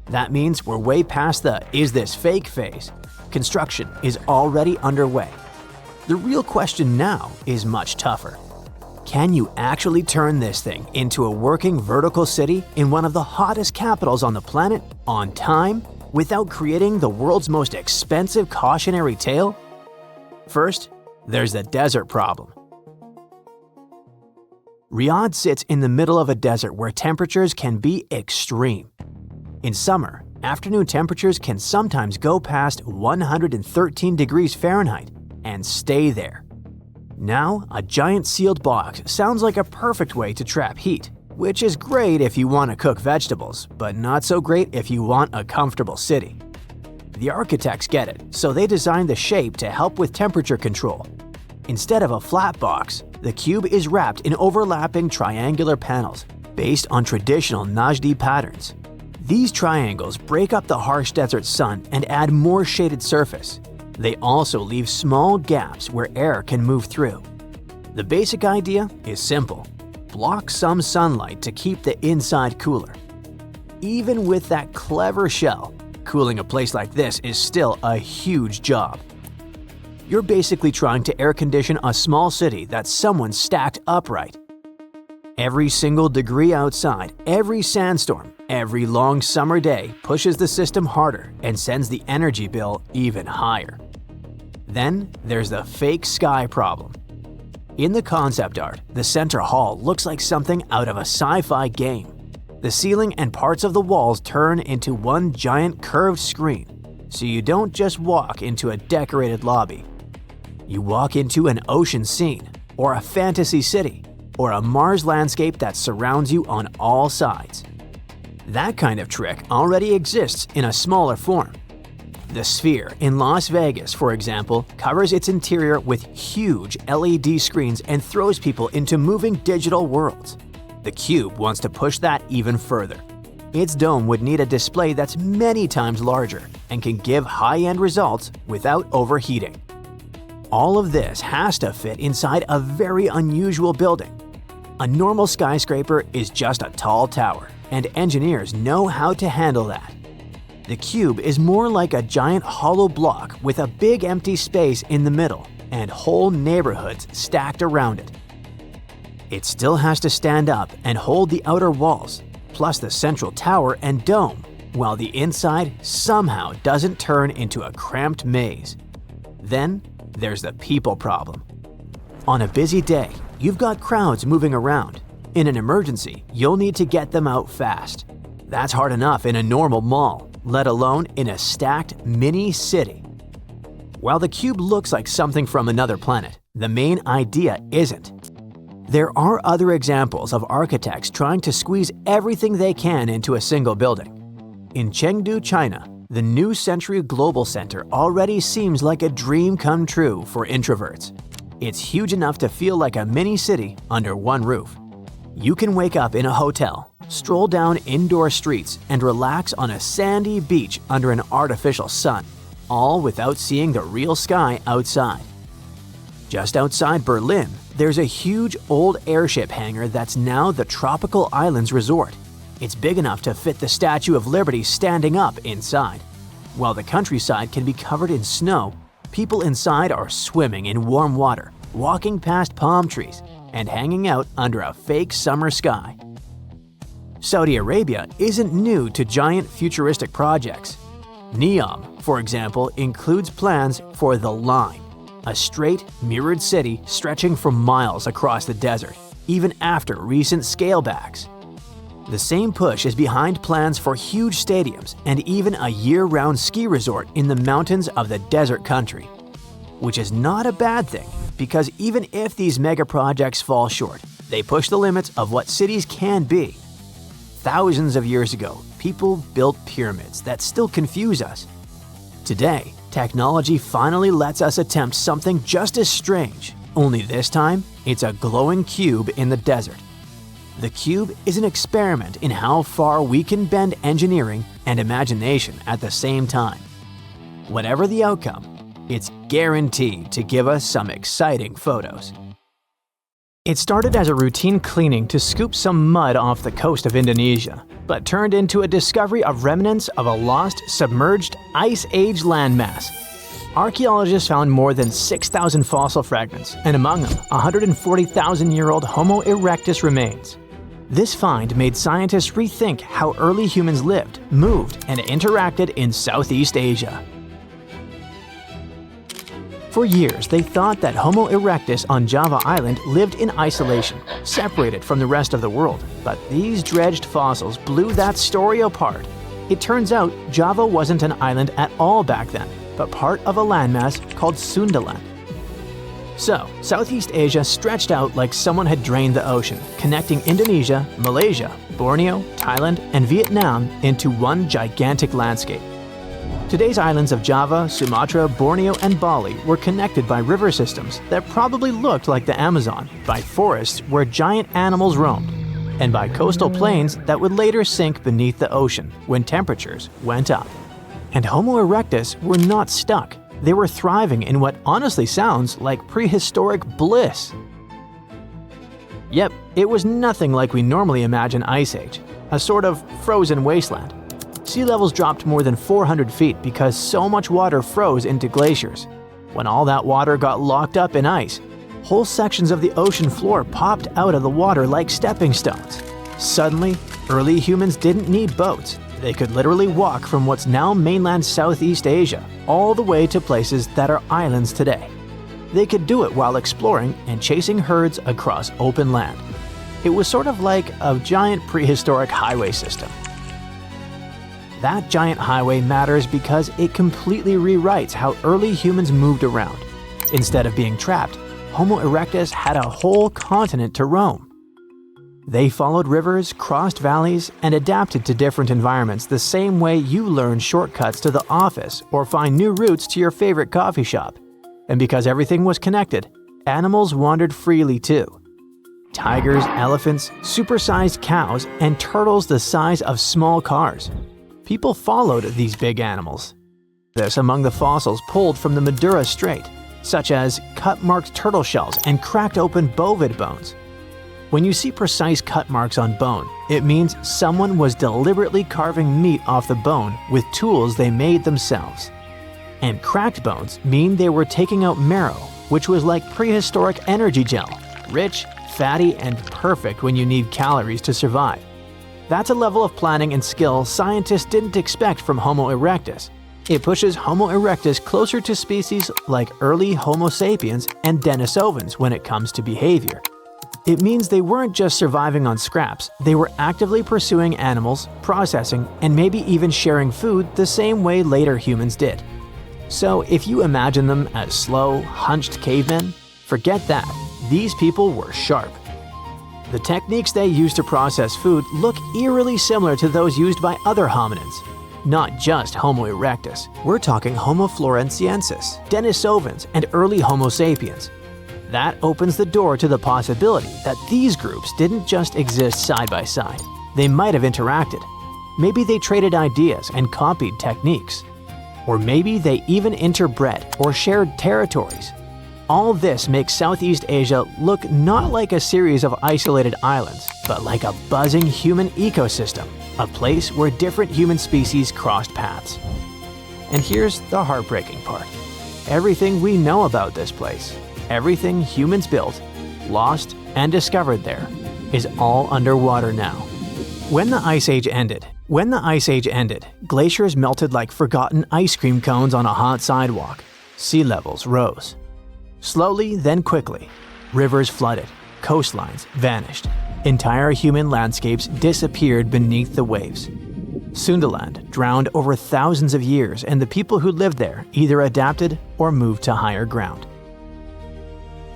That means we're way past the "is this fake" phase. Construction is already underway. The real question now is much tougher. Can you actually turn this thing into a working vertical city in one of the hottest capitals on the planet on time without creating the world's most expensive cautionary tale? First, there's the desert problem. Riyadh sits in the middle of a desert where temperatures can be extreme. In summer, afternoon temperatures can sometimes go past 113 degrees Fahrenheit and stay there. Now, a giant sealed box sounds like a perfect way to trap heat, which is great if you want to cook vegetables, but not so great if you want a comfortable city. The architects get it, so they designed the shape to help with temperature control. Instead of a flat box, the cube is wrapped in overlapping triangular panels based on traditional Najdi patterns. These triangles break up the harsh desert sun and add more shaded surface. They also leave small gaps where air can move through. The basic idea is simple: block some sunlight to keep the inside cooler. Even with that clever shell, cooling a place like this is still a huge job. You're basically trying to air condition a small city that someone stacked upright. Every single degree outside, every sandstorm, Every long summer day pushes the system harder and sends the energy bill even higher. Then there's the fake sky problem. In the concept art, the center hall looks like something out of a sci-fi game. The ceiling and parts of the walls turn into one giant curved screen, so you don't just walk into a decorated lobby. You walk into an ocean scene, or a fantasy city, or a Mars landscape that surrounds you on all sides. That kind of trick already exists in a smaller form. The Sphere in Las Vegas, for example, covers its interior with huge LED screens and throws people into moving digital worlds. The Cube wants to push that even further. Its dome would need a display that's many times larger and can give high-end results without overheating. All of this has to fit inside a very unusual building. A normal skyscraper is just a tall tower, and engineers know how to handle that. The Cube is more like a giant hollow block with a big empty space in the middle and whole neighborhoods stacked around it. It still has to stand up and hold the outer walls, plus the central tower and dome, while the inside somehow doesn't turn into a cramped maze. Then there's the people problem. On a busy day, you've got crowds moving around. In an emergency, you'll need to get them out fast. That's hard enough in a normal mall, let alone in a stacked mini city. While the Cube looks like something from another planet, the main idea isn't. There are other examples of architects trying to squeeze everything they can into a single building. In Chengdu, China, the New Century Global Center already seems like a dream come true for introverts. It's huge enough to feel like a mini city under one roof. You can wake up in a hotel, stroll down indoor streets, and relax on a sandy beach under an artificial sun, all without seeing the real sky outside. Just outside Berlin, there's a huge old airship hangar that's now the Tropical Islands Resort. It's big enough to fit the Statue of Liberty standing up inside. While the countryside can be covered in snow, people inside are swimming in warm water, walking past palm trees, and hanging out under a fake summer sky. Saudi Arabia isn't new to giant futuristic projects. Neom, for example, includes plans for the Line, a straight, mirrored city stretching for miles across the desert, even after recent scalebacks. The same push is behind plans for huge stadiums and even a year-round ski resort in the mountains of the desert country. Which is not a bad thing, because even if these mega projects fall short, they push the limits of what cities can be. Thousands of years ago, people built pyramids that still confuse us. Today, technology finally lets us attempt something just as strange, only this time, it's a glowing cube in the desert. The Cube is an experiment in how far we can bend engineering and imagination at the same time. Whatever the outcome, it's guaranteed to give us some exciting photos. It started as a routine cleaning to scoop some mud off the coast of Indonesia, but turned into a discovery of remnants of a lost, submerged Ice Age landmass. Archaeologists found more than 6,000 fossil fragments, and among them, 140,000-year-old Homo erectus remains. This find made scientists rethink how early humans lived, moved, and interacted in Southeast Asia. For years, they thought that Homo erectus on Java Island lived in isolation, separated from the rest of the world. But these dredged fossils blew that story apart. It turns out Java wasn't an island at all back then, but part of a landmass called Sundaland. So, Southeast Asia stretched out like someone had drained the ocean, connecting Indonesia, Malaysia, Borneo, Thailand, and Vietnam into one gigantic landscape. Today's islands of Java, Sumatra, Borneo, and Bali were connected by river systems that probably looked like the Amazon, by forests where giant animals roamed, and by coastal plains that would later sink beneath the ocean when temperatures went up. And Homo erectus were not stuck. They were thriving in what honestly sounds like prehistoric bliss. Yep, it was nothing like we normally imagine Ice Age, a sort of frozen wasteland. Sea levels dropped more than 400 feet because so much water froze into glaciers. When all that water got locked up in ice, whole sections of the ocean floor popped out of the water like stepping stones. Suddenly, Early humans didn't need boats. They could literally walk from what's now mainland Southeast Asia all the way to places that are islands today. They could do it while exploring and chasing herds across open land. It was sort of like a giant prehistoric highway system. That giant highway matters because it completely rewrites how early humans moved around. Instead of being trapped, Homo erectus had a whole continent to roam. They followed rivers, crossed valleys, and adapted to different environments the same way you learn shortcuts to the office or find new routes to your favorite coffee shop. And because everything was connected, animals wandered freely too. Tigers, elephants, supersized cows, and turtles the size of small cars. People followed these big animals. This among the fossils pulled from the Madura Strait, such as cut-marked turtle shells and cracked open bovid bones. When you see precise cut marks on bone, it means someone was deliberately carving meat off the bone with tools they made themselves. And cracked bones mean they were taking out marrow, which was like prehistoric energy gel, rich, fatty, and perfect when you need calories to survive. That's a level of planning and skill scientists didn't expect from Homo erectus. It pushes Homo erectus closer to species like early Homo sapiens and Denisovans when it comes to behavior. It means they weren't just surviving on scraps, they were actively pursuing animals, processing, and maybe even sharing food the same way later humans did. So if you imagine them as slow, hunched cavemen, forget that. These people were sharp. The techniques they used to process food look eerily similar to those used by other hominins. Not just Homo erectus, we're talking Homo floresiensis, Denisovans, and early Homo sapiens. That opens the door to the possibility that these groups didn't just exist side by side. They might have interacted. Maybe they traded ideas and copied techniques. Or maybe they even interbred or shared territories. All this makes Southeast Asia look not like a series of isolated islands, but like a buzzing human ecosystem, a place where different human species crossed paths. And here's the heartbreaking part. Everything we know about this place, everything humans built, lost, and discovered there, is all underwater now. When the Ice Age ended, glaciers melted like forgotten ice cream cones on a hot sidewalk. Sea levels rose. Slowly, then quickly, rivers flooded, coastlines vanished, entire human landscapes disappeared beneath the waves. Sundaland drowned over thousands of years, and the people who lived there either adapted or moved to higher ground.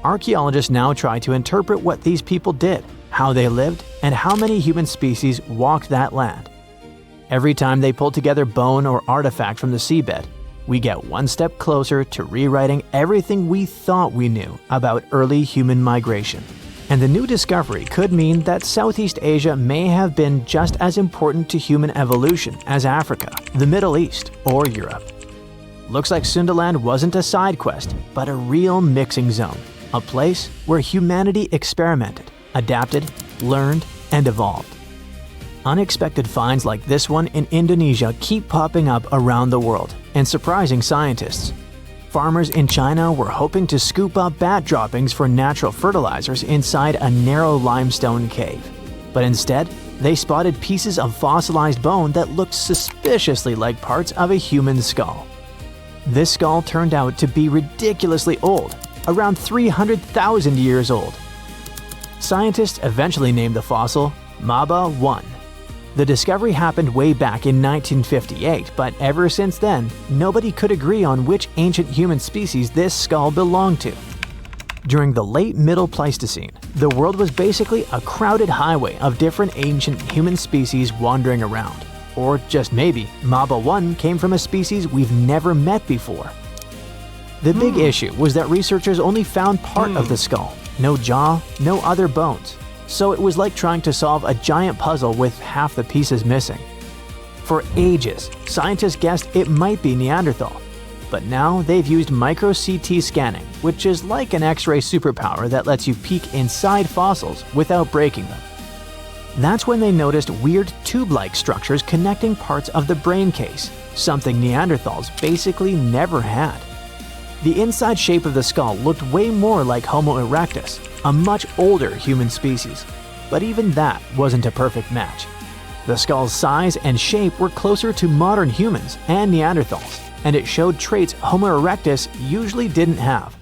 Archaeologists now try to interpret what these people did, how they lived, and how many human species walked that land. Every time they pull together bone or artifact from the seabed, we get one step closer to rewriting everything we thought we knew about early human migration. And the new discovery could mean that Southeast Asia may have been just as important to human evolution as Africa, the Middle East, or Europe. Looks like Sundaland wasn't a side quest, but a real mixing zone, a place where humanity experimented, adapted, learned, and evolved. Unexpected finds like this one in Indonesia keep popping up around the world and surprising scientists. Farmers in China were hoping to scoop up bat droppings for natural fertilizers inside a narrow limestone cave. But instead, they spotted pieces of fossilized bone that looked suspiciously like parts of a human skull. This skull turned out to be ridiculously old, around 300,000 years old. Scientists eventually named the fossil Maba 1. The discovery happened way back in 1958, but ever since then, nobody could agree on which ancient human species this skull belonged to. During the late Middle Pleistocene, the world was basically a crowded highway of different ancient human species wandering around. Or just maybe, Maba 1 came from a species we've never met before. The big issue was that researchers only found part of the skull, no jaw, no other bones. So it was like trying to solve a giant puzzle with half the pieces missing. For ages, scientists guessed it might be Neanderthal, but now they've used micro-CT scanning, which is like an X-ray superpower that lets you peek inside fossils without breaking them. That's when they noticed weird tube-like structures connecting parts of the brain case, something Neanderthals basically never had. The inside shape of the skull looked way more like Homo erectus, a much older human species. But even that wasn't a perfect match. The skull's size and shape were closer to modern humans and Neanderthals, and it showed traits Homo erectus usually didn't have.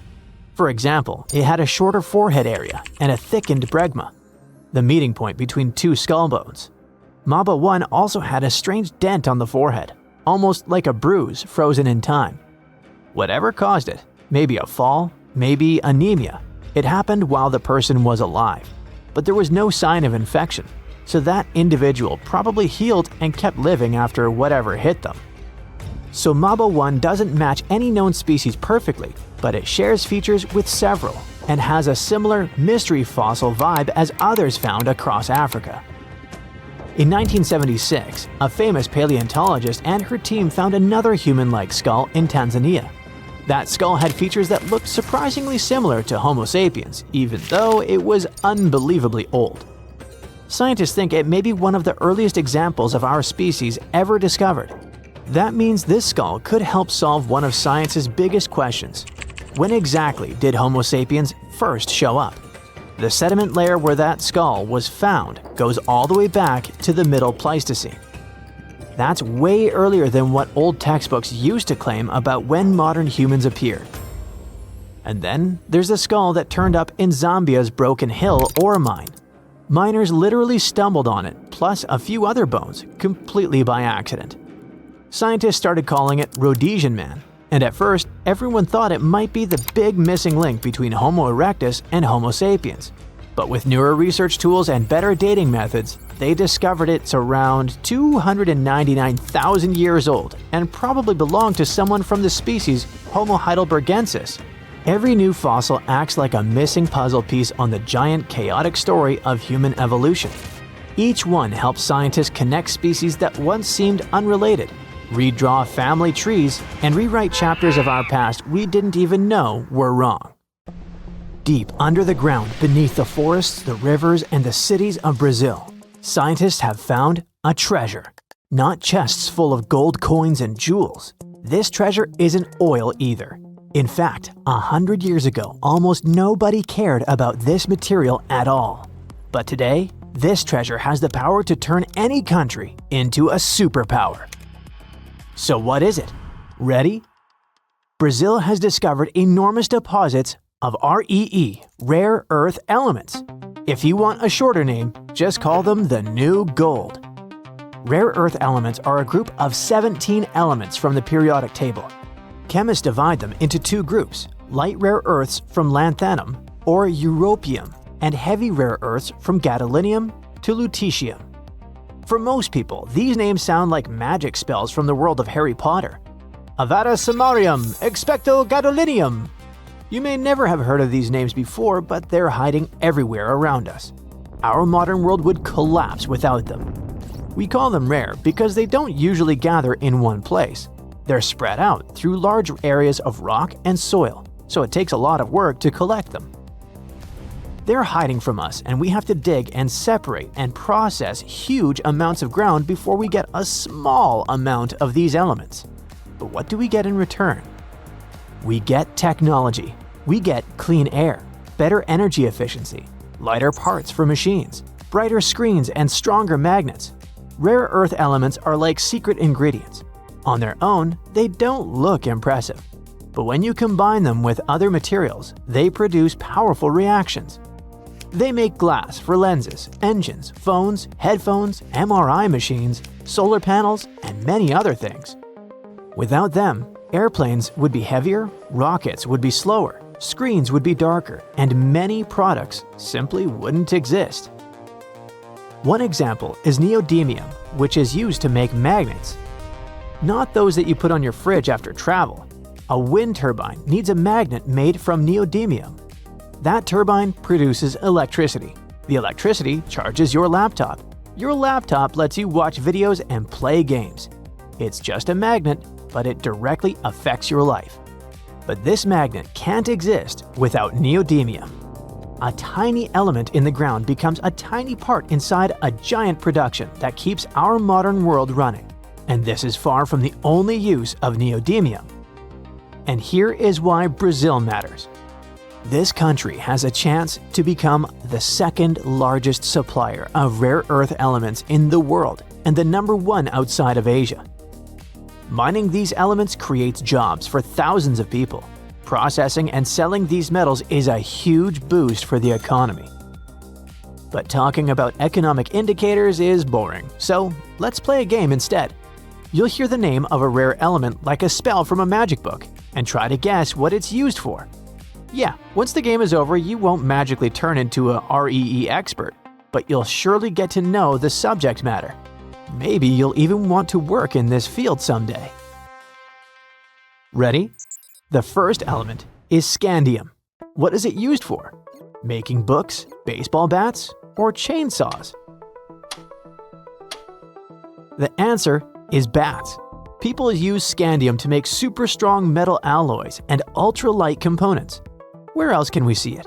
For example, it had a shorter forehead area and a thickened bregma, the meeting point between two skull bones. Maba 1 also had a strange dent on the forehead, almost like a bruise frozen in time. Whatever caused it, maybe a fall, maybe anemia, it happened while the person was alive. But there was no sign of infection, so that individual probably healed and kept living after whatever hit them. So Maba 1 doesn't match any known species perfectly, but it shares features with several and has a similar mystery fossil vibe as others found across Africa. In 1976, a famous paleontologist and her team found another human-like skull in Tanzania. That skull had features that looked surprisingly similar to Homo sapiens, even though it was unbelievably old. Scientists think it may be one of the earliest examples of our species ever discovered. That means this skull could help solve one of science's biggest questions. When exactly did Homo sapiens first show up? The sediment layer where that skull was found goes all the way back to the Middle Pleistocene. That's way earlier than what old textbooks used to claim about when modern humans appeared. And then there's the skull that turned up in Zambia's Broken Hill ore mine. Miners literally stumbled on it, plus a few other bones, completely by accident. Scientists started calling it Rhodesian Man, and at first, everyone thought it might be the big missing link between Homo erectus and Homo sapiens. But with newer research tools and better dating methods, they discovered it's around 299,000 years old and probably belonged to someone from the species Homo heidelbergensis. Every new fossil acts like a missing puzzle piece on the giant chaotic story of human evolution. Each one helps scientists connect species that once seemed unrelated, redraw family trees, and rewrite chapters of our past we didn't even know were wrong. Deep under the ground, beneath the forests, the rivers, and the cities of Brazil, scientists have found a treasure. Not chests full of gold coins and jewels. This treasure isn't oil either. In fact, 100 years ago, almost nobody cared about this material at all. But today, this treasure has the power to turn any country into a superpower. So what is it? Ready? Brazil has discovered enormous deposits of REE, rare earth elements. If you want a shorter name, just call them the new gold. Rare earth elements are a group of 17 elements from the periodic table. Chemists divide them into two groups, light rare earths from lanthanum or europium, and heavy rare earths from gadolinium to lutetium. For most people, these names sound like magic spells from the world of Harry Potter. Avada Samarium, Expecto Gadolinium. You may never have heard of these names before, but they're hiding everywhere around us. Our modern world would collapse without them. We call them rare because they don't usually gather in one place. They're spread out through large areas of rock and soil, so it takes a lot of work to collect them. They're hiding from us, and we have to dig and separate and process huge amounts of ground before we get a small amount of these elements. But what do we get in return? We get technology. We get clean air, better energy efficiency, lighter parts for machines, brighter screens, and stronger magnets. Rare earth elements are like secret ingredients. On their own, they don't look impressive. But when you combine them with other materials, they produce powerful reactions. They make glass for lenses, engines, phones, headphones, MRI machines, solar panels, and many other things. Without them, airplanes would be heavier, rockets would be slower, screens would be darker, and many products simply wouldn't exist. One example is neodymium, which is used to make magnets. Not those that you put on your fridge after travel. A wind turbine needs a magnet made from neodymium. That turbine produces electricity. The electricity charges your laptop. Your laptop lets you watch videos and play games. It's just a magnet, but it directly affects your life. But this magnet can't exist without neodymium. A tiny element in the ground becomes a tiny part inside a giant production that keeps our modern world running. And this is far from the only use of neodymium. And here is why Brazil matters. This country has a chance to become the second largest supplier of rare earth elements in the world and the number one outside of Asia. Mining these elements creates jobs for thousands of people. Processing and selling these metals is a huge boost for the economy. But talking about economic indicators is boring, so let's play a game instead. You'll hear the name of a rare element like a spell from a magic book and try to guess what it's used for. Yeah, once the game is over, you won't magically turn into a REE expert, but you'll surely get to know the subject matter. Maybe you'll even want to work in this field someday. Ready? The first element is scandium. What is it used for? Making books, baseball bats, or chainsaws? The answer is bats. People use scandium to make super strong metal alloys and ultra-light components. Where else can we see it?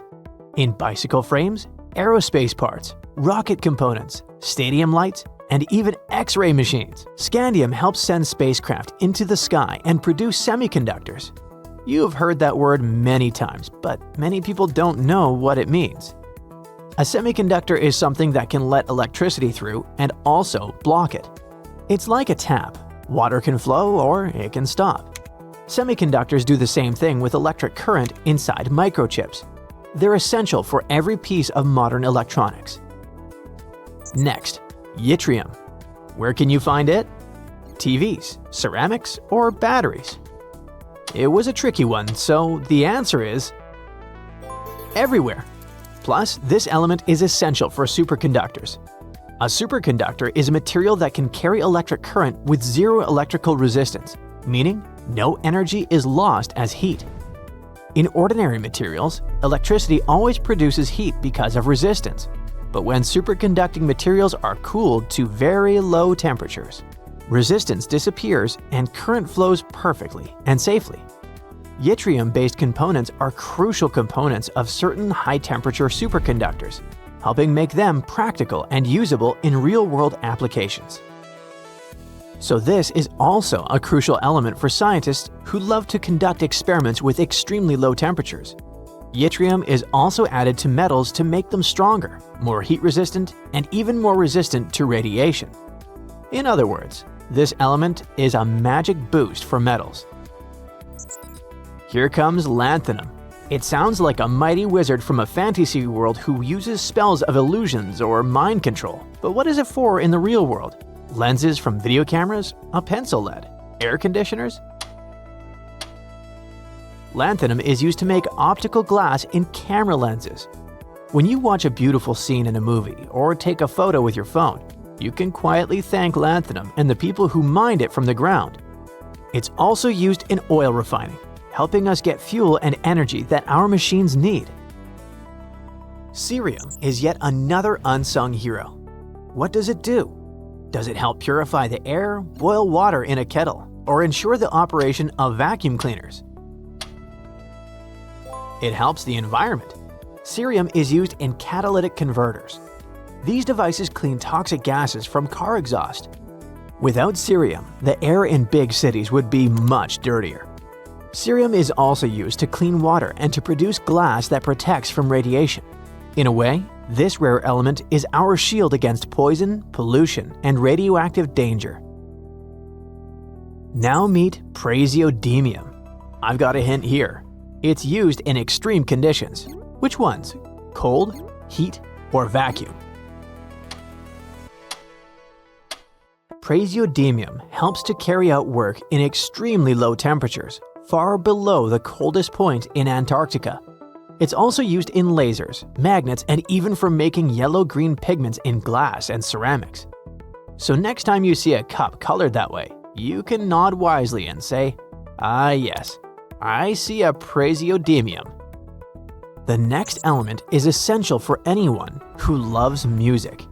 In bicycle frames, aerospace parts, rocket components, stadium lights, and even X-ray machines. Scandium helps send spacecraft into the sky and produce semiconductors. You have heard that word many times, but many people don't know what it means. A semiconductor is something that can let electricity through and also block it. It's like a tap. Water can flow or it can stop. Semiconductors do the same thing with electric current inside microchips. They're essential for every piece of modern electronics. Next, yttrium. Where can you find it? TVs, ceramics, or batteries? It was a tricky one, so the answer is everywhere. Plus, this element is essential for superconductors. A superconductor is a material that can carry electric current with zero electrical resistance, meaning no energy is lost as heat. In ordinary materials, electricity always produces heat because of resistance. But when superconducting materials are cooled to very low temperatures, resistance disappears and current flows perfectly and safely. Yttrium-based components are crucial components of certain high-temperature superconductors, helping make them practical and usable in real-world applications. So this is also a crucial element for scientists who love to conduct experiments with extremely low temperatures. Yttrium is also added to metals to make them stronger, more heat-resistant, and even more resistant to radiation. In other words, this element is a magic boost for metals. Here comes lanthanum. It sounds like a mighty wizard from a fantasy world who uses spells of illusions or mind control. But what is it for in the real world? Lenses from video cameras? A pencil lead? Air conditioners? Lanthanum is used to make optical glass in camera lenses. When you watch a beautiful scene in a movie or take a photo with your phone, you can quietly thank lanthanum and the people who mined it from the ground. It's also used in oil refining, helping us get fuel and energy that our machines need. Cerium is yet another unsung hero. What does it do? Does it help purify the air, boil water in a kettle, or ensure the operation of vacuum cleaners? It helps the environment. Cerium is used in catalytic converters. These devices clean toxic gases from car exhaust. Without cerium, the air in big cities would be much dirtier. Cerium is also used to clean water and to produce glass that protects from radiation. In a way, this rare element is our shield against poison, pollution, and radioactive danger. Now meet praseodymium. I've got a hint here. It's used in extreme conditions. Which ones? Cold, heat, or vacuum? Praseodymium helps to carry out work in extremely low temperatures, far below the coldest point in Antarctica. It's also used in lasers, magnets, and even for making yellow-green pigments in glass and ceramics. So next time you see a cup colored that way, you can nod wisely and say, "Ah yes, I see a praseodymium." The next element is essential for anyone who loves music.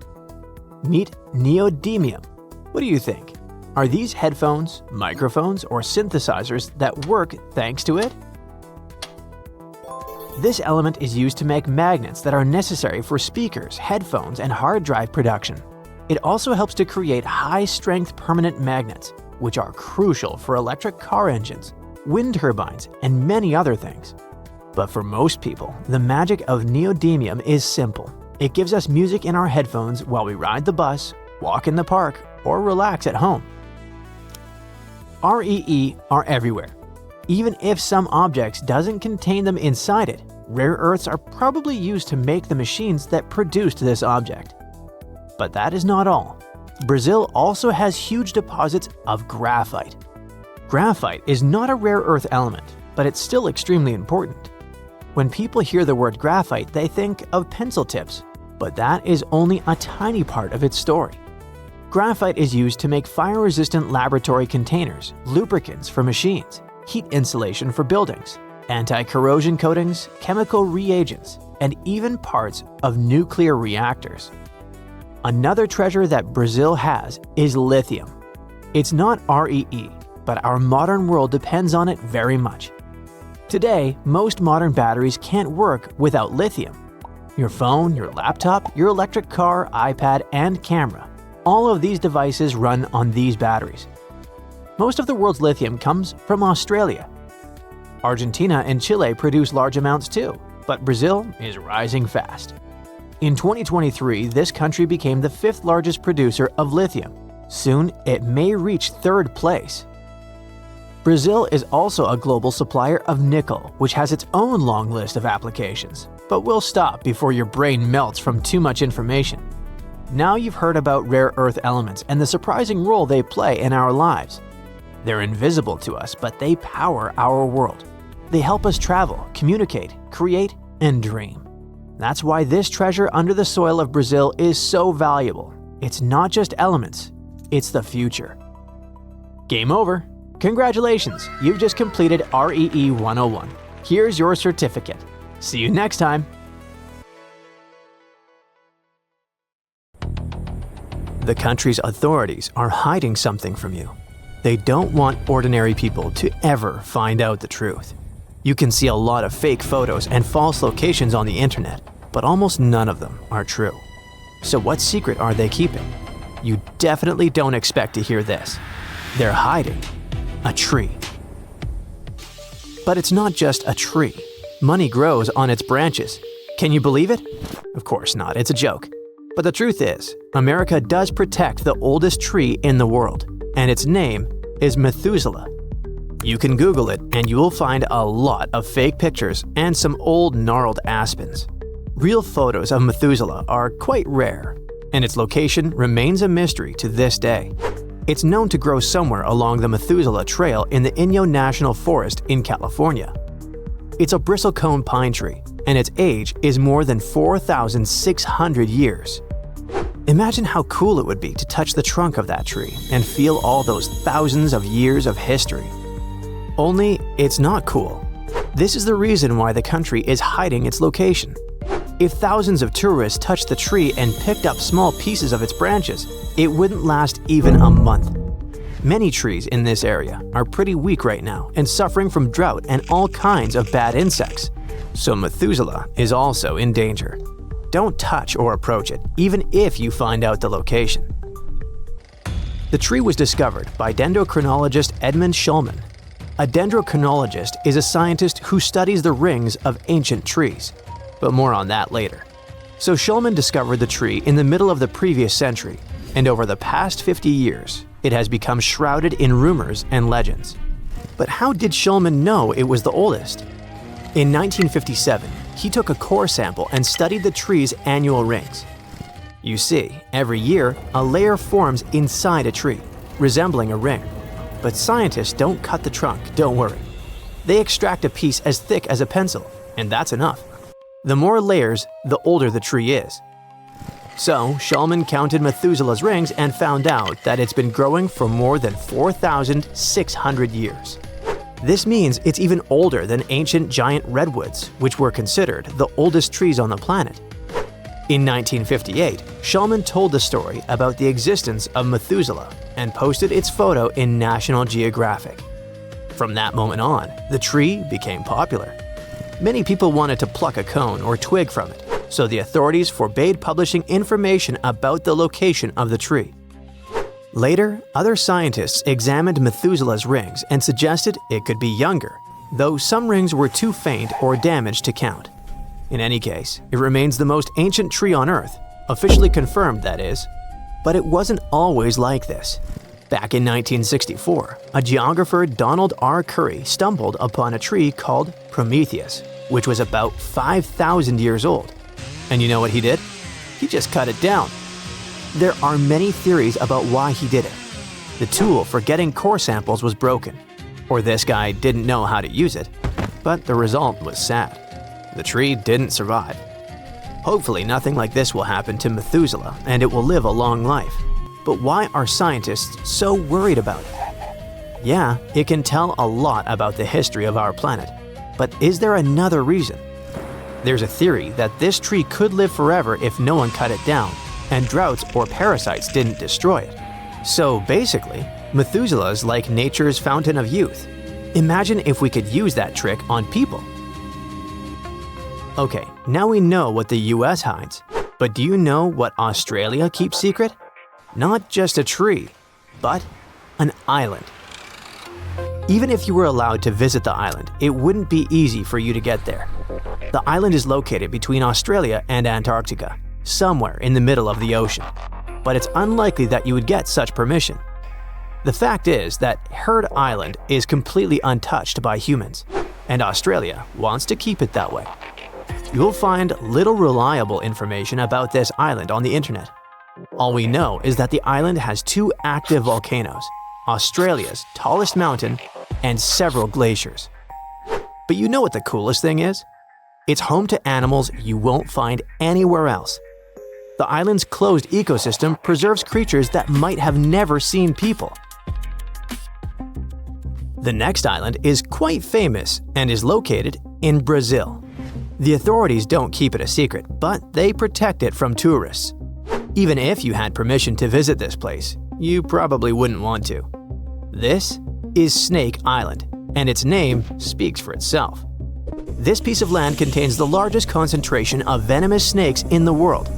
Meet neodymium. What do you think? Are these headphones, microphones, or synthesizers that work thanks to it? This element is used to make magnets that are necessary for speakers, headphones, and hard drive production. It also helps to create high-strength permanent magnets, which are crucial for electric car engines, wind turbines, and many other things. But for most people, the magic of neodymium is simple. It gives us music in our headphones while we ride the bus, walk in the park, or relax at home. REE are everywhere. Even if some objects doesn't contain them inside it, rare earths are probably used to make the machines that produced this object. But that is not all. Brazil also has huge deposits of graphite. Graphite is not a rare earth element, but it's still extremely important. When people hear the word graphite, they think of pencil tips, but that is only a tiny part of its story. Graphite is used to make fire-resistant laboratory containers, lubricants for machines, heat insulation for buildings, anti-corrosion coatings, chemical reagents, and even parts of nuclear reactors. Another treasure that Brazil has is lithium. It's not REE, but our modern world depends on it very much. Today, most modern batteries can't work without lithium. Your phone, your laptop, your electric car, iPad, and camera. All of these devices run on these batteries. Most of the world's lithium comes from Australia. Argentina and Chile produce large amounts too, but Brazil is rising fast. In 2023, this country became the 5th largest producer of lithium. Soon, it may reach 3rd place. Brazil is also a global supplier of nickel, which has its own long list of applications. But we'll stop before your brain melts from too much information. Now you've heard about rare earth elements and the surprising role they play in our lives. They're invisible to us, but they power our world. They help us travel, communicate, create, and dream. That's why this treasure under the soil of Brazil is so valuable. It's not just elements, it's the future. Game over! Congratulations, you've just completed REE 101. Here's your certificate. See you next time! The country's authorities are hiding something from you. They don't want ordinary people to ever find out the truth. You can see a lot of fake photos and false locations on the internet, but almost none of them are true. So what secret are they keeping? You definitely don't expect to hear this. They're hiding a tree. But it's not just a tree. Money grows on its branches. Can you believe it? Of course not, it's a joke. But the truth is, America does protect the oldest tree in the world, and its name is Methuselah. You can Google it and you will find a lot of fake pictures and some old gnarled aspens. Real photos of Methuselah are quite rare, and its location remains a mystery to this day. It's known to grow somewhere along the Methuselah Trail in the Inyo National Forest in California. It's a bristlecone pine tree, and its age is more than 4,600 years. Imagine how cool it would be to touch the trunk of that tree and feel all those thousands of years of history. Only, it's not cool. This is the reason why the country is hiding its location. If thousands of tourists touched the tree and picked up small pieces of its branches, it wouldn't last even a month. Many trees in this area are pretty weak right now and suffering from drought and all kinds of bad insects. So Methuselah is also in danger. Don't touch or approach it, even if you find out the location. The tree was discovered by dendrochronologist Edmund Shulman. A dendrochronologist is a scientist who studies the rings of ancient trees. But more on that later. So Shulman discovered the tree in the middle of the previous century, and over the past 50 years, it has become shrouded in rumors and legends. But how did Shulman know it was the oldest? In 1957, he took a core sample and studied the tree's annual rings. You see, every year, a layer forms inside a tree, resembling a ring. But scientists don't cut the trunk, don't worry. They extract a piece as thick as a pencil, and that's enough. The more layers, the older the tree is. So, Shulman counted Methuselah's rings and found out that it's been growing for more than 4,600 years. This means it's even older than ancient giant redwoods, which were considered the oldest trees on the planet. In 1958, Shulman told the story about the existence of Methuselah and posted its photo in National Geographic. From that moment on, the tree became popular. Many people wanted to pluck a cone or twig from it, so the authorities forbade publishing information about the location of the tree. Later, other scientists examined Methuselah's rings and suggested it could be younger, though some rings were too faint or damaged to count. In any case, it remains the most ancient tree on Earth, officially confirmed that is. But it wasn't always like this. Back in 1964, a geographer, Donald R. Curry, stumbled upon a tree called Prometheus, which was about 5,000 years old. And you know what he did? He just cut it down. There are many theories about why he did it. The tool for getting core samples was broken, or this guy didn't know how to use it, but the result was sad. The tree didn't survive. Hopefully nothing like this will happen to Methuselah and it will live a long life. But why are scientists so worried about it? Yeah, it can tell a lot about the history of our planet. But is there another reason? There's a theory that this tree could live forever if no one cut it down, and droughts or parasites didn't destroy it. So basically, Methuselah's like nature's fountain of youth. Imagine if we could use that trick on people. Okay, now we know what the US hides, but do you know what Australia keeps secret? Not just a tree, but an island. Even if you were allowed to visit the island, it wouldn't be easy for you to get there. The island is located between Australia and Antarctica, somewhere in the middle of the ocean. But it's unlikely that you would get such permission. The fact is that Heard Island is completely untouched by humans, and Australia wants to keep it that way. You'll find little reliable information about this island on the internet. All we know is that the island has 2 active volcanoes, Australia's tallest mountain, and several glaciers. But you know what the coolest thing is? It's home to animals you won't find anywhere else. The island's closed ecosystem preserves creatures that might have never seen people. The next island is quite famous and is located in Brazil. The authorities don't keep it a secret, but they protect it from tourists. Even if you had permission to visit this place, you probably wouldn't want to. This is Snake Island, and its name speaks for itself. This piece of land contains the largest concentration of venomous snakes in the world.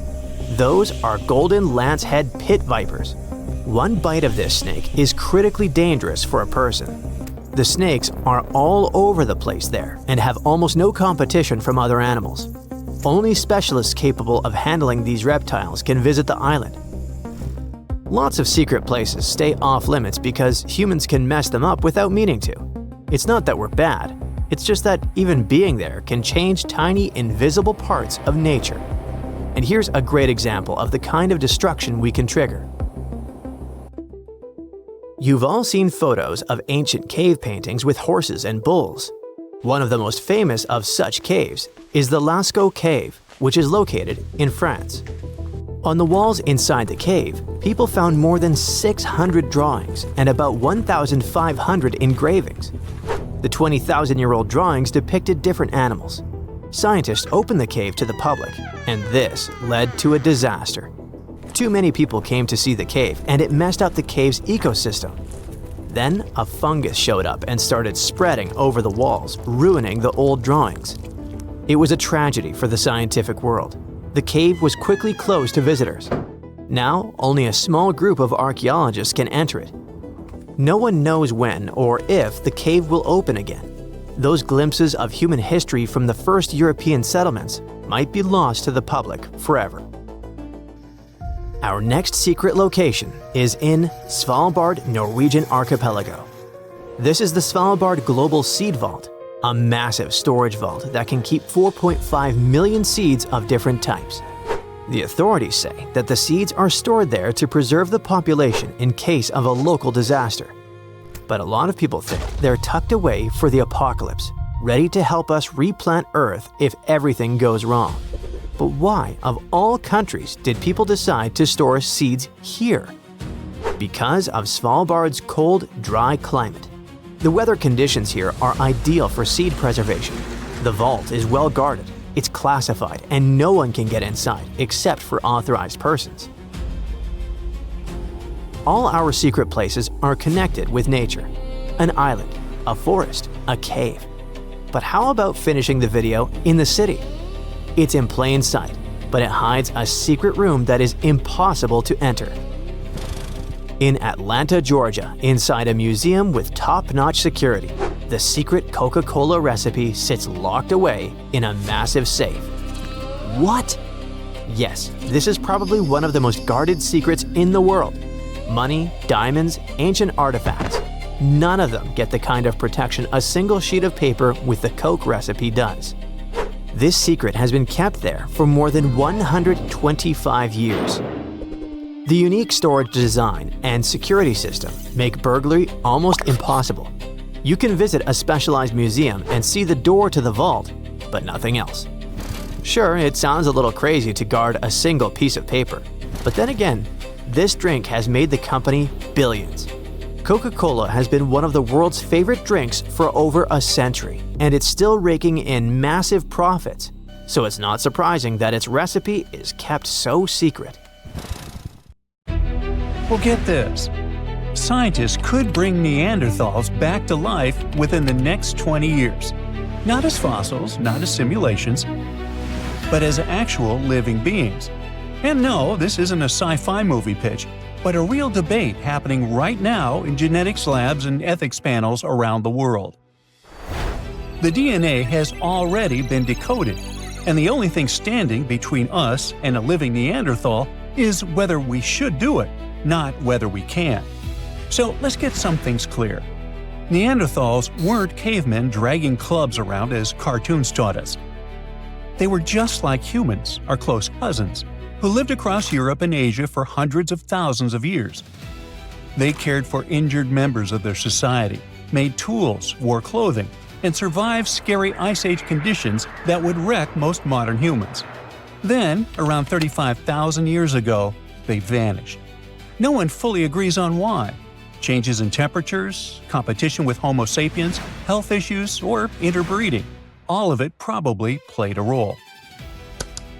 Those are golden lancehead pit vipers. One bite of this snake is critically dangerous for a person. The snakes are all over the place there and have almost no competition from other animals. Only specialists capable of handling these reptiles can visit the island. Lots of secret places stay off limits because humans can mess them up without meaning to. It's not that we're bad, it's just that even being there can change tiny invisible parts of nature. And here's a great example of the kind of destruction we can trigger. You've all seen photos of ancient cave paintings with horses and bulls. One of the most famous of such caves is the Lascaux Cave, which is located in France. On the walls inside the cave, people found more than 600 drawings and about 1,500 engravings. The 20,000-year-old drawings depicted different animals. Scientists opened the cave to the public, and this led to a disaster. Too many people came to see the cave, and it messed up the cave's ecosystem. Then a fungus showed up and started spreading over the walls, ruining the old drawings. It was a tragedy for the scientific world. The cave was quickly closed to visitors. Now, only a small group of archaeologists can enter it. No one knows when or if the cave will open again. Those glimpses of human history from the first European settlements might be lost to the public forever. Our next secret location is in Svalbard, Norwegian archipelago. This is the Svalbard Global Seed Vault, a massive storage vault that can keep 4.5 million seeds of different types. The authorities say that the seeds are stored there to preserve the population in case of a local disaster. But a lot of people think they're tucked away for the apocalypse, ready to help us replant Earth if everything goes wrong. But why, of all countries, did people decide to store seeds here? Because of Svalbard's cold, dry climate. The weather conditions here are ideal for seed preservation. The vault is well guarded, it's classified, and no one can get inside except for authorized persons. All our secret places are connected with nature. An island, a forest, a cave. But how about finishing the video in the city? It's in plain sight, but it hides a secret room that is impossible to enter. In Atlanta, Georgia, inside a museum with top-notch security, the secret Coca-Cola recipe sits locked away in a massive safe. What? Yes, this is probably one of the most guarded secrets in the world. Money, diamonds, ancient artifacts. None of them get the kind of protection a single sheet of paper with the Coke recipe does. This secret has been kept there for more than 125 years. The unique storage design and security system make burglary almost impossible. You can visit a specialized museum and see the door to the vault, but nothing else. Sure, it sounds a little crazy to guard a single piece of paper, but then again, this drink has made the company billions. Coca-Cola has been one of the world's favorite drinks for over a century, and it's still raking in massive profits, so it's not surprising that its recipe is kept so secret. Well, get this. Scientists could bring Neanderthals back to life within the next 20 years. Not as fossils, not as simulations, but as actual living beings. And no, this isn't a sci-fi movie pitch, but a real debate happening right now in genetics labs and ethics panels around the world. The DNA has already been decoded, and the only thing standing between us and a living Neanderthal is whether we should do it, not whether we can. So let's get some things clear. Neanderthals weren't cavemen dragging clubs around as cartoons taught us. They were just like humans, our close cousins, who lived across Europe and Asia for hundreds of thousands of years. They cared for injured members of their society, made tools, wore clothing, and survived scary Ice Age conditions that would wreck most modern humans. Then, around 35,000 years ago, they vanished. No one fully agrees on why. Changes in temperatures, competition with Homo sapiens, health issues, or interbreeding. All of it probably played a role.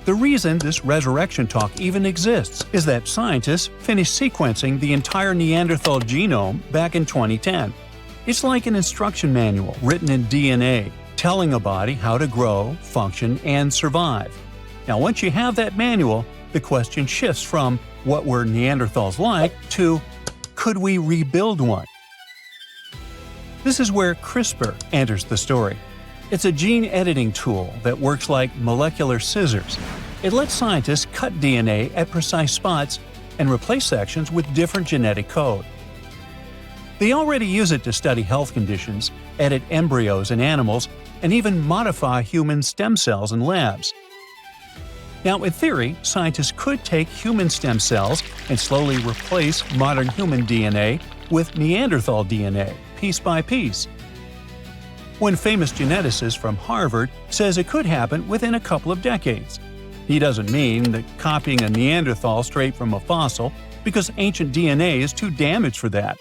The reason this resurrection talk even exists is that scientists finished sequencing the entire Neanderthal genome back in 2010. It's like an instruction manual written in DNA, telling a body how to grow, function, and survive. Now, once you have that manual, the question shifts from what were Neanderthals like to could we rebuild one? This is where CRISPR enters the story. It's a gene editing tool that works like molecular scissors. It lets scientists cut DNA at precise spots and replace sections with different genetic code. They already use it to study health conditions, edit embryos in animals, and even modify human stem cells in labs. Now, in theory, scientists could take human stem cells and slowly replace modern human DNA with Neanderthal DNA, piece by piece. One famous geneticist from Harvard says it could happen within a couple of decades. He doesn't mean that copying a Neanderthal straight from a fossil, because ancient DNA is too damaged for that.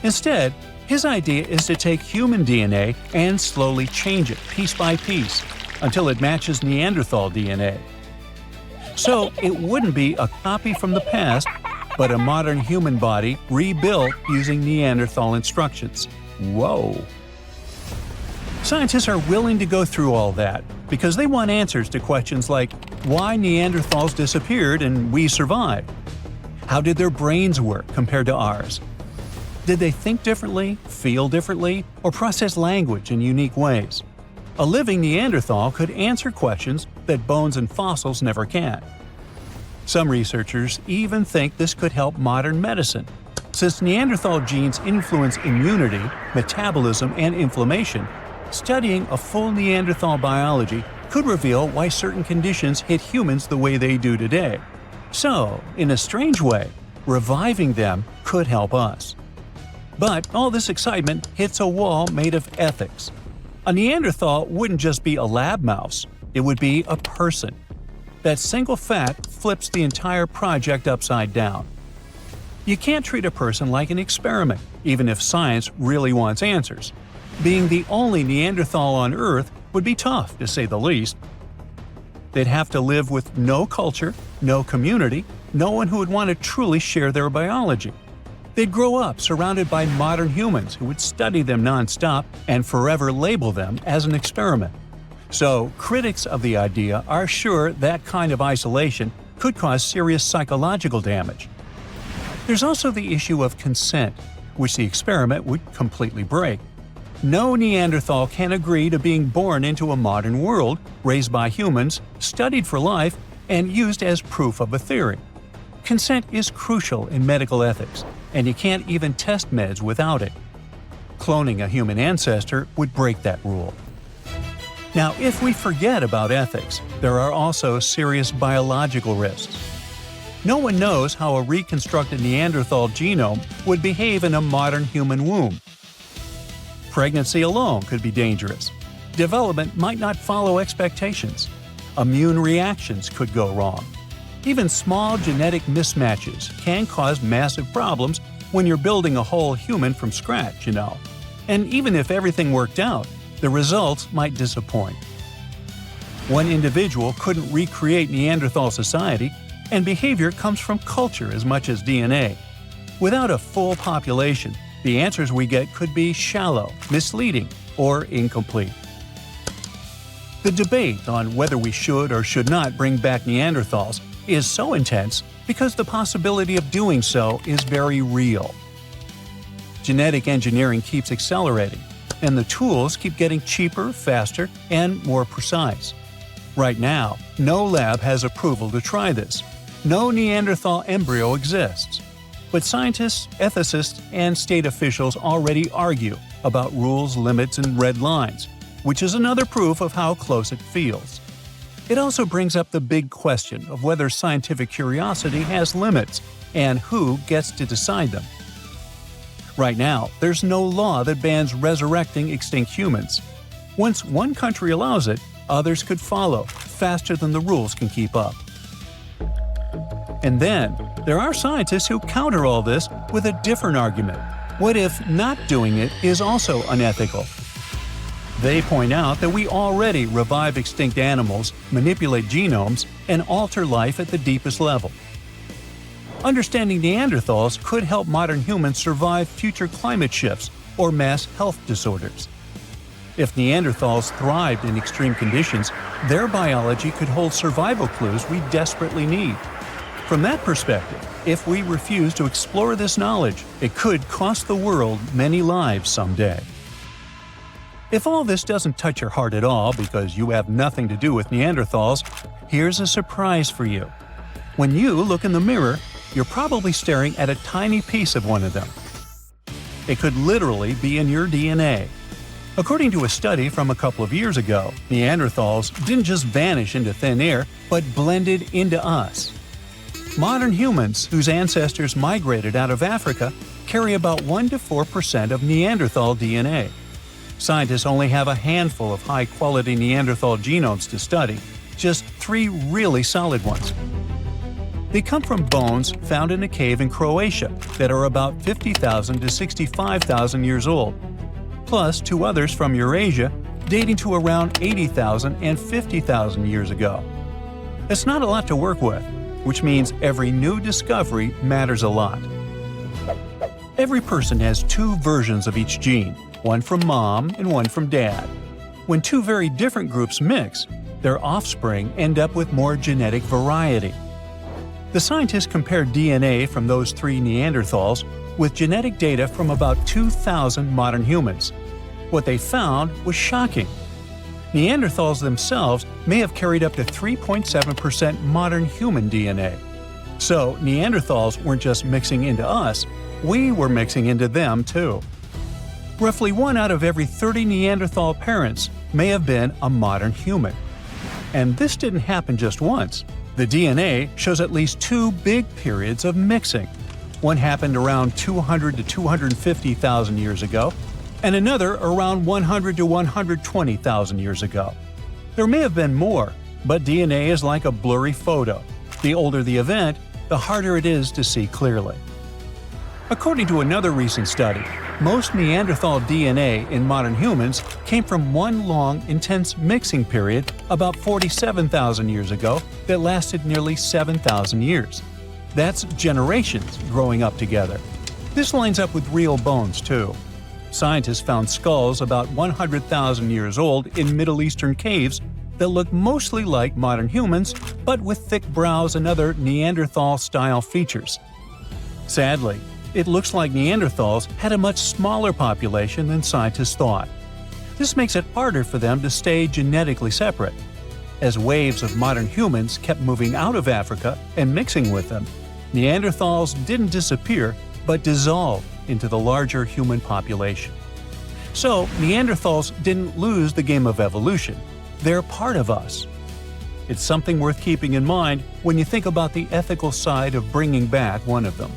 Instead, his idea is to take human DNA and slowly change it piece by piece until it matches Neanderthal DNA. So it wouldn't be a copy from the past, but a modern human body rebuilt using Neanderthal instructions. Whoa! Scientists are willing to go through all that because they want answers to questions like why Neanderthals disappeared and we survived. How did their brains work compared to ours? Did they think differently, feel differently, or process language in unique ways? A living Neanderthal could answer questions that bones and fossils never can. Some researchers even think this could help modern medicine. Since Neanderthal genes influence immunity, metabolism, and inflammation, studying a full Neanderthal biology could reveal why certain conditions hit humans the way they do today. So, in a strange way, reviving them could help us. But all this excitement hits a wall made of ethics. A Neanderthal wouldn't just be a lab mouse, it would be a person. That single fact flips the entire project upside down. You can't treat a person like an experiment, even if science really wants answers. Being the only Neanderthal on Earth would be tough, to say the least. They'd have to live with no culture, no community, no one who would want to truly share their biology. They'd grow up surrounded by modern humans who would study them nonstop and forever label them as an experiment. So, critics of the idea are sure that kind of isolation could cause serious psychological damage. There's also the issue of consent, which the experiment would completely break. No Neanderthal can agree to being born into a modern world, raised by humans, studied for life, and used as proof of a theory. Consent is crucial in medical ethics, and you can't even test meds without it. Cloning a human ancestor would break that rule. Now, if we forget about ethics, there are also serious biological risks. No one knows how a reconstructed Neanderthal genome would behave in a modern human womb. Pregnancy alone could be dangerous. Development might not follow expectations. Immune reactions could go wrong. Even small genetic mismatches can cause massive problems when you're building a whole human from scratch, And even if everything worked out, the results might disappoint. One individual couldn't recreate Neanderthal society, and behavior comes from culture as much as DNA. Without a full population, the answers we get could be shallow, misleading, or incomplete. The debate on whether we should or should not bring back Neanderthals is so intense because the possibility of doing so is very real. Genetic engineering keeps accelerating, and the tools keep getting cheaper, faster, and more precise. Right now, no lab has approval to try this. No Neanderthal embryo exists. But scientists, ethicists, and state officials already argue about rules, limits, and red lines, which is another proof of how close it feels. It also brings up the big question of whether scientific curiosity has limits and who gets to decide them. Right now, there's no law that bans resurrecting extinct humans. Once one country allows it, others could follow, faster than the rules can keep up. And then, there are scientists who counter all this with a different argument. What if not doing it is also unethical? They point out that we already revive extinct animals, manipulate genomes, and alter life at the deepest level. Understanding Neanderthals could help modern humans survive future climate shifts or mass health disorders. If Neanderthals thrived in extreme conditions, their biology could hold survival clues we desperately need. From that perspective, if we refuse to explore this knowledge, it could cost the world many lives someday. If all this doesn't touch your heart at all because you have nothing to do with Neanderthals, here's a surprise for you. When you look in the mirror, you're probably staring at a tiny piece of one of them. It could literally be in your DNA. According to a study from a couple of years ago, Neanderthals didn't just vanish into thin air, but blended into us. Modern humans, whose ancestors migrated out of Africa, carry about 1 to 4% of Neanderthal DNA. Scientists only have a handful of high-quality Neanderthal genomes to study, just 3 really solid ones. They come from bones found in a cave in Croatia that are about 50,000 to 65,000 years old, plus 2 others from Eurasia dating to around 80,000 and 50,000 years ago. It's not a lot to work with, which means every new discovery matters a lot. Every person has 2 versions of each gene, one from mom and one from dad. When 2 very different groups mix, their offspring end up with more genetic variety. The scientists compared DNA from those 3 Neanderthals with genetic data from about 2,000 modern humans. What they found was shocking. Neanderthals themselves may have carried up to 3.7% modern human DNA. So Neanderthals weren't just mixing into us, we were mixing into them too. Roughly 1 out of every 30 Neanderthal parents may have been a modern human. And this didn't happen just once. The DNA shows at least 2 big periods of mixing. One happened around 200 to 250,000 years ago, and another around 100 to 120,000 years ago. There may have been more, but DNA is like a blurry photo. The older the event, the harder it is to see clearly. According to another recent study, most Neanderthal DNA in modern humans came from one long, intense mixing period about 47,000 years ago that lasted nearly 7,000 years. That's generations growing up together. This lines up with real bones, too. Scientists found skulls about 100,000 years old in Middle Eastern caves that look mostly like modern humans, but with thick brows and other Neanderthal-style features. Sadly, It looks like Neanderthals had a much smaller population than scientists thought. This makes it harder for them to stay genetically separate. As waves of modern humans kept moving out of Africa and mixing with them, Neanderthals didn't disappear but dissolved into the larger human population. So, Neanderthals didn't lose the game of evolution. They're part of us. It's something worth keeping in mind when you think about the ethical side of bringing back one of them.